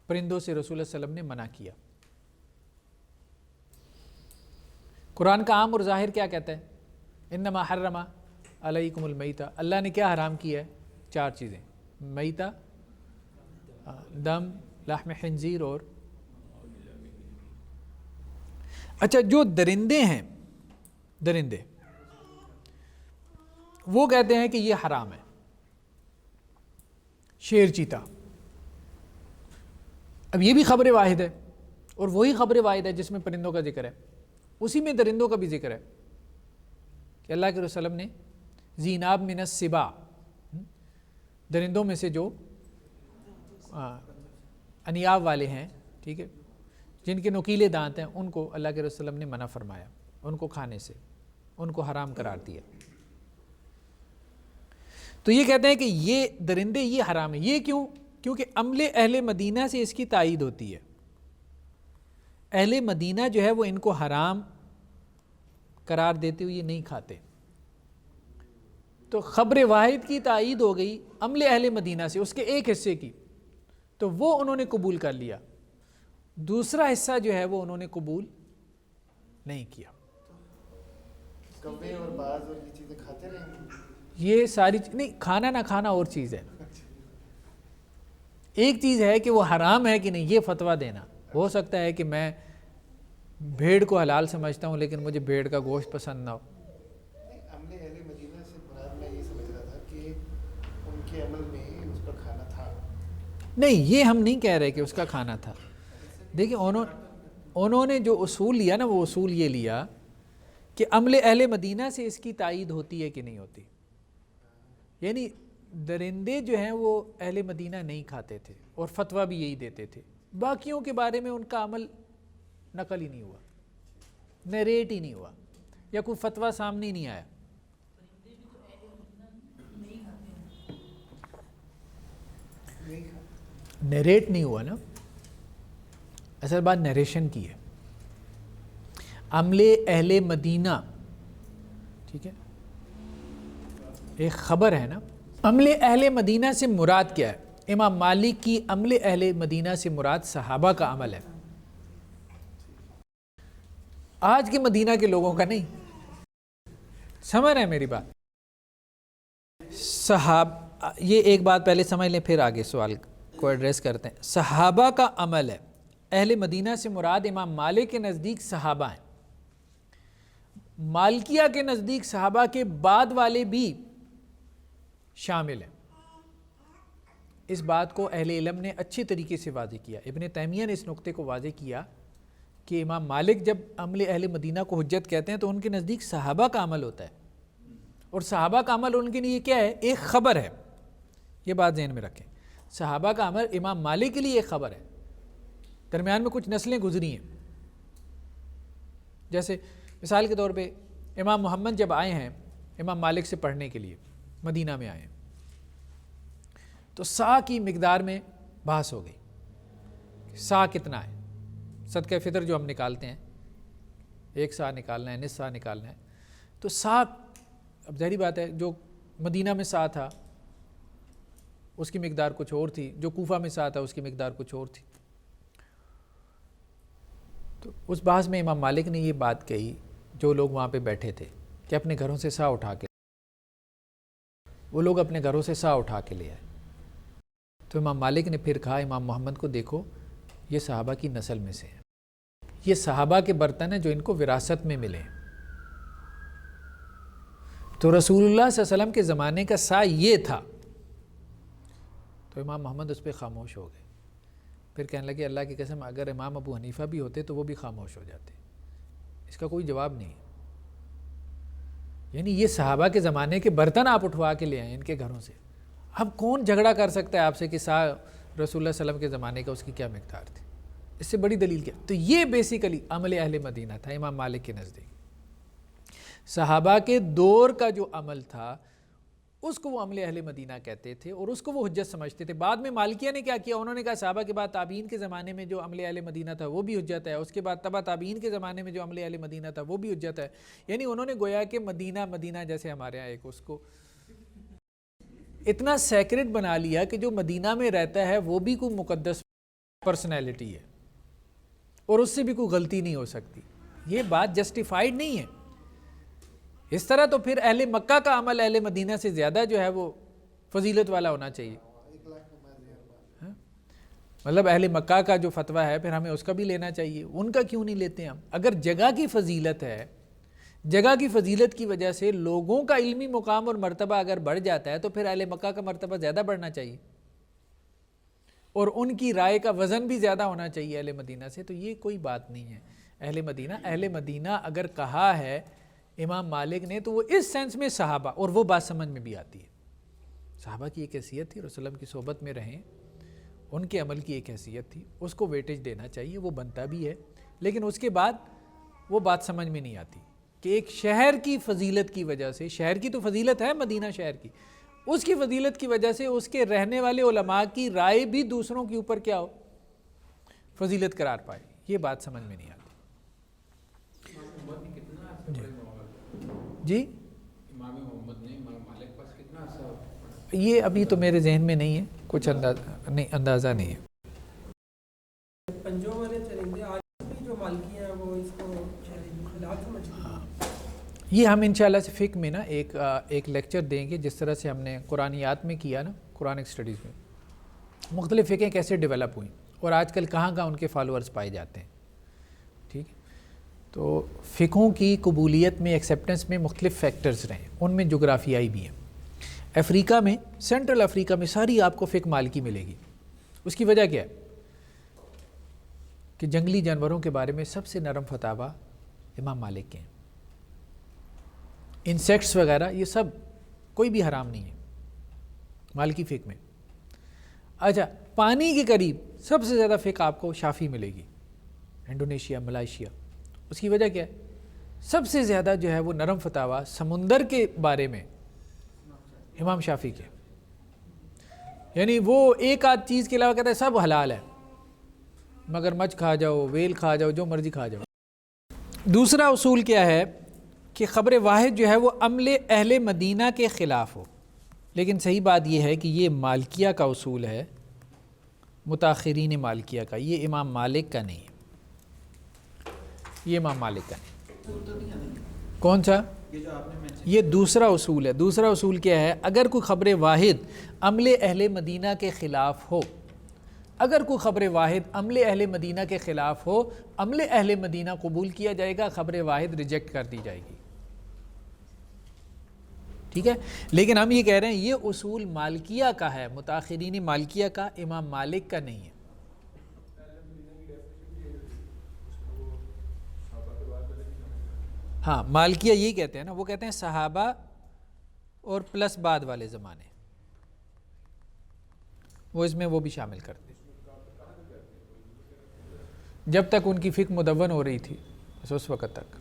پرندوں سے رسول اللہ صلی اللہ علیہ وسلم نے منع کیا، قرآن کا عام اور ظاہر کیا کہتا ہے؟ انما حرم علیکم المیتہ، اللہ نے کیا حرام کیا ہے؟ 4 چیزیں، میتہ، دم، لحم خنزیر اور اچھا جو درندے ہیں، درندے وہ کہتے ہیں کہ یہ حرام ہے. شیر چیتا، اب یہ بھی خبر واحد ہے، اور وہی خبر واحد ہے جس میں پرندوں کا ذکر ہے، اسی میں درندوں کا بھی ذکر ہے کہ اللہ کے رسول صلی اللہ علیہ وسلم نے زیناب من السباع، درندوں میں سے جو انیاب والے ہیں، ٹھیک ہے، جن کے نوکیلے دانت ہیں، ان کو اللہ کے رسول صلی اللہ علیہ وسلم نے منع فرمایا، ان کو کھانے سے، ان کو حرام قرار دیا. تو یہ کہتے ہیں کہ یہ درندے یہ حرام ہے. یہ کیوں؟ کیونکہ عمل اہل مدینہ سے اس کی تائید ہوتی ہے. اہل مدینہ جو ہے وہ ان کو حرام قرار دیتے ہوئے نہیں کھاتے. تو خبر واحد کی تائید ہو گئی عمل اہل مدینہ سے، اس کے ایک حصے کی، تو وہ انہوں نے قبول کر لیا. دوسرا حصہ جو ہے وہ انہوں نے قبول نہیں کیا. کوے اور باز اور یہ چیزیں کھاتے رہیں؟ یہ ساری نہیں، کھانا نہ کھانا اور چیز ہے. ایک چیز ہے کہ وہ حرام ہے کہ نہیں، یہ فتویٰ دینا. ہو سکتا ہے کہ میں بھیڑ کو حلال سمجھتا ہوں لیکن مجھے بھیڑ کا گوشت پسند نہ ہو. عمل اہل مدینہ سے مراد میں یہ سمجھ رہا تھا کہ ان کے عمل میں اس کا کھانا تھا. نہیں، یہ ہم نہیں کہہ رہے کہ اس کا کھانا تھا. دیکھیں انہوں نے جو اصول لیا نا، وہ اصول یہ لیا کہ عمل اہل مدینہ سے اس کی تائید ہوتی ہے کہ نہیں ہوتی. یعنی درندے جو ہیں وہ اہل مدینہ نہیں کھاتے تھے اور فتویٰ بھی یہی دیتے تھے. باقیوں کے بارے میں ان کا عمل نقل ہی نہیں ہوا، نیریٹ ہی نہیں ہوا، یا کوئی فتویٰ سامنے ہی نہیں آیا. نیریٹ نہیں ہوا نا، اصل بات نیریشن کی ہے. عمل اہل مدینہ، ٹھیک ہے، ایک خبر ہے نا. عمل اہل مدینہ سے مراد کیا ہے؟ امام مالک کی عمل اہل مدینہ سے مراد صحابہ کا عمل ہے، آج کے مدینہ کے لوگوں کا نہیں. سمجھ رہے ہیں میری بات؟ یہ ایک بات پہلے سمجھ لیں پھر آگے سوال کو ایڈریس کرتے ہیں. صحابہ کا عمل ہے. اہل مدینہ سے مراد امام مالک کے نزدیک صحابہ ہیں. مالکیہ کے نزدیک صحابہ کے بعد والے بھی شامل ہیں. اس بات کو اہل علم نے اچھے طریقے سے واضح کیا. ابن تیمیہ نے اس نقطے کو واضح کیا کہ امام مالک جب عمل اہل مدینہ کو حجت کہتے ہیں تو ان کے نزدیک صحابہ کا عمل ہوتا ہے, اور صحابہ کا عمل ان کے لیے کیا ہے؟ ایک خبر ہے. یہ بات ذہن میں رکھیں. صحابہ کا عمل امام مالک کے لیے ایک خبر ہے. درمیان میں کچھ نسلیں گزری ہیں. جیسے مثال کے طور پہ امام محمد جب آئے ہیں امام مالک سے پڑھنے کے لیے, مدینہ میں آئے ہیں, تو سا کی مقدار میں بحث ہو گئی. سا کتنا ہے؟ صدقہ فطر جو ہم نکالتے ہیں, 1 سا نکالنا ہے, نصف سا نکالنا ہے. تو سا, اب ظاہری بات ہے جو مدینہ میں سا تھا اس کی مقدار کچھ اور تھی, جو کوفہ میں سا تھا اس کی مقدار کچھ اور تھی. تو اس بحث میں امام مالک نے یہ بات کہی, جو لوگ وہاں پہ بیٹھے تھے, کہ اپنے گھروں سے سا اٹھا کے, وہ لوگ اپنے گھروں سے سا اٹھا کے لے آئے. تو امام مالک نے پھر کہا امام محمد کو, دیکھو یہ صحابہ کی نسل میں سے ہیں, یہ صحابہ کے برتن ہیں جو ان کو وراثت میں ملے ہیں. تو رسول اللہ صلی اللہ علیہ وسلم کے زمانے کا سا یہ تھا. تو امام محمد اس پہ خاموش ہو گئے. پھر کہنے لگے اللہ کی قسم اگر امام ابو حنیفہ بھی ہوتے تو وہ بھی خاموش ہو جاتے. اس کا کوئی جواب نہیں. یعنی یہ صحابہ کے زمانے کے برتن آپ اٹھوا کے لے آئیں ان کے گھروں سے. اب کون جھگڑا کر سکتا ہے آپ سے کہ سا رسول اللہ صلی اللہ علیہ وسلم کے زمانے کا اس کی کیا مقدار تھی؟ اس سے بڑی دلیل کیا؟ تو یہ بیسیکلی عمل اہل مدینہ تھا امام مالک کے نزدیک. صحابہ کے دور کا جو عمل تھا اس کو وہ عمل اہل مدینہ کہتے تھے, اور اس کو وہ حجت سمجھتے تھے. بعد میں مالکیہ نے کیا کیا؟ انہوں نے کہا صحابہ کے بعد تابعین کے زمانے میں جو عمل اہل مدینہ تھا وہ بھی حجت ہے, اس کے بعد تبع تابعین کے زمانے میں جو عمل اہل مدینہ تھا وہ بھی حجت ہے. یعنی انہوں نے گویا کہ مدینہ جیسے ہمارے ہاں ایک اس کو اتنا سیکرڈ بنا لیا کہ جو مدینہ میں رہتا ہے وہ بھی کوئی مقدس پرسنالٹی ہے, اور اس سے بھی کوئی غلطی نہیں ہو سکتی. یہ بات جسٹیفائیڈ نہیں ہے. اس طرح تو پھر اہل مکہ کا عمل اہل مدینہ سے زیادہ جو ہے وہ فضیلت والا ہونا چاہیے. مطلب اہل مکہ کا جو فتویٰ ہے پھر ہمیں اس کا بھی لینا چاہیے, ان کا کیوں نہیں لیتے ہم؟ اگر جگہ کی فضیلت ہے, جگہ کی فضیلت کی وجہ سے لوگوں کا علمی مقام اور مرتبہ اگر بڑھ جاتا ہے تو پھر اہل مکہ کا مرتبہ زیادہ بڑھنا چاہیے, اور ان کی رائے کا وزن بھی زیادہ ہونا چاہیے اہل مدینہ سے. تو یہ کوئی بات نہیں ہے. اہل مدینہ اگر کہا ہے امام مالک نے تو وہ اس سینس میں صحابہ, اور وہ بات سمجھ میں بھی آتی ہے. صحابہ کی ایک حیثیت تھی, رسول اللہ علیہ وسلم کی صحبت میں رہیں, ان کے عمل کی ایک حیثیت تھی, اس کو ویٹیج دینا چاہیے, وہ بنتا بھی ہے. لیکن اس کے بعد وہ بات سمجھ میں نہیں آتی کہ ایک شہر کی فضیلت کی وجہ سے, شہر کی تو فضیلت ہے مدینہ شہر کی, اس کی فضیلت کی وجہ سے اس کے رہنے والے علماء کی رائے بھی دوسروں کے اوپر کیا ہو, فضیلت قرار پائے. یہ بات سمجھ میں نہیں آتی. جی امام محمد نے امام مالک پر کتنا اثر؟ یہ ابھی تو میرے ذہن میں نہیں ہے, کچھ اندازہ نہیں ہے. پنجوں والے چرندے آج بھی جو مالکی ہیں وہ اس کو خلاف سمجھتے ہیں. یہ ہم انشاءاللہ سے فقہ میں نا ایک لیکچر دیں گے, جس طرح سے ہم نے قرآنیات میں کیا نا, قرآنک سٹڈیز میں مختلف فقہیں کیسے ڈیولپ ہوئیں اور آج کل کہاں کہاں ان کے فالورز پائے جاتے ہیں. ٹھیک ہے, تو فقہوں کی قبولیت میں, ایکسیپٹنس میں مختلف فیکٹرز رہے, ان میں جغرافیائی بھی ہیں. افریقہ میں, سینٹرل افریقہ میں ساری آپ کو فقہ مالکی ملے گی. اس کی وجہ کیا ہے کہ جنگلی جانوروں کے بارے میں سب سے نرم فتاویٰ امام مالک کے ہیں. انسیکٹس وغیرہ یہ سب کوئی بھی حرام نہیں ہے مالکی فقہ میں. اچھا, پانی کے قریب سب سے زیادہ فقہ آپ کو شافعی ملے گی, انڈونیشیا, ملائیشیا. اس کی وجہ کیا ہے؟ سب سے زیادہ جو ہے وہ نرم فتاویٰ سمندر کے بارے میں امام شافعی کے. یعنی وہ ایک آدھ چیز کے علاوہ کہتا ہے سب حلال ہے, مگر مچھ کھا جاؤ, ویل کھا جاؤ, جو مرضی کھا جاؤ. دوسرا اصول کیا ہے کہ خبر واحد جو ہے وہ عمل اہل مدینہ کے خلاف ہو. لیکن صحیح بات یہ ہے کہ یہ مالکیہ کا اصول ہے, متاخرین مالکیہ کا, یہ امام مالک کا نہیں ہے. یہ امام مالک کا نہیں. کون سا؟ یہ جو آپ نے mention یہ دوسرا اصول ہے. دوسرا اصول کیا ہے؟ اگر کوئی خبر واحد عمل اہل مدینہ کے خلاف ہو، اگر کوئی خبر واحد عمل اہل مدینہ کے خلاف ہو، عمل اہل مدینہ قبول کیا جائے گا، خبر واحد ریجیکٹ کر دی جائے گی. ٹھیک ہے، لیکن ہم یہ کہہ رہے ہیں یہ اصول مالکیہ کا ہے، متاخرین مالکیہ کا، امام مالک کا نہیں ہے. ہاں مالکیہ یہی کہتے ہیں نا، وہ کہتے ہیں صحابہ اور پلس بعد والے زمانے، وہ اس میں وہ بھی شامل کرتے ہیں جب تک ان کی فقہ مدون ہو رہی تھی بس اس وقت تک.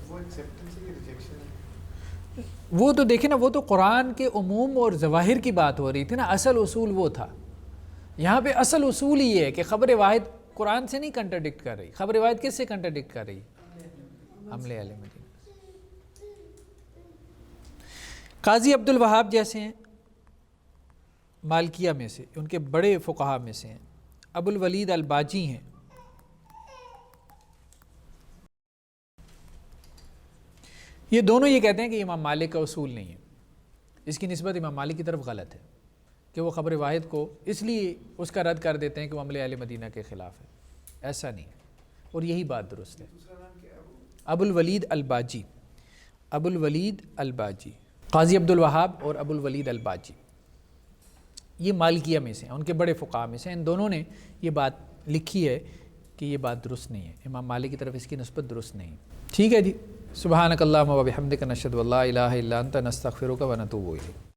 وہ ایکسیپٹنس کی ریجیکشن ہے. وہ تو دیکھیں نا، وہ تو قرآن کے عموم اور ظواہر کی بات ہو رہی تھی نا، اصل اصول وہ تھا. یہاں پہ اصل اصول ہی ہے کہ خبر واحد قرآن سے نہیں کنٹرڈکٹ کر رہی. خبر واحد کس سے کنٹرڈکٹ کر رہی؟ عمل اہل مدینہ. قاضی عبد الوہاب جیسے ہیں مالکیہ میں سے، ان کے بڑے فقہا میں سے ہیں. ابو الولید الباجی ہیں، یہ دونوں یہ کہتے ہیں کہ امام مالک کا اصول نہیں ہے. اس کی نسبت امام مالک کی طرف غلط ہے کہ وہ خبر واحد کو اس لیے اس کا رد کر دیتے ہیں کہ وہ عمل اہل مدینہ کے خلاف ہے. ایسا نہیں ہے، اور یہی بات درست ہے. ابو الولید الباجی، ابو الولید الباجی، قاضی عبد الوہاب اور ابو الولید الباجی یہ مالکیہ میں سے ہیں، ان کے بڑے فقہا میں سے. ان دونوں نے یہ بات لکھی ہے کہ یہ بات درست نہیں ہے، امام مالک کی طرف اس کی نسبت درست نہیں. ٹھیک ہے جی. سبحانک اللہم و بحمدک نشہد ان لا الہ الا انت نستغفرک و نتوب الیک.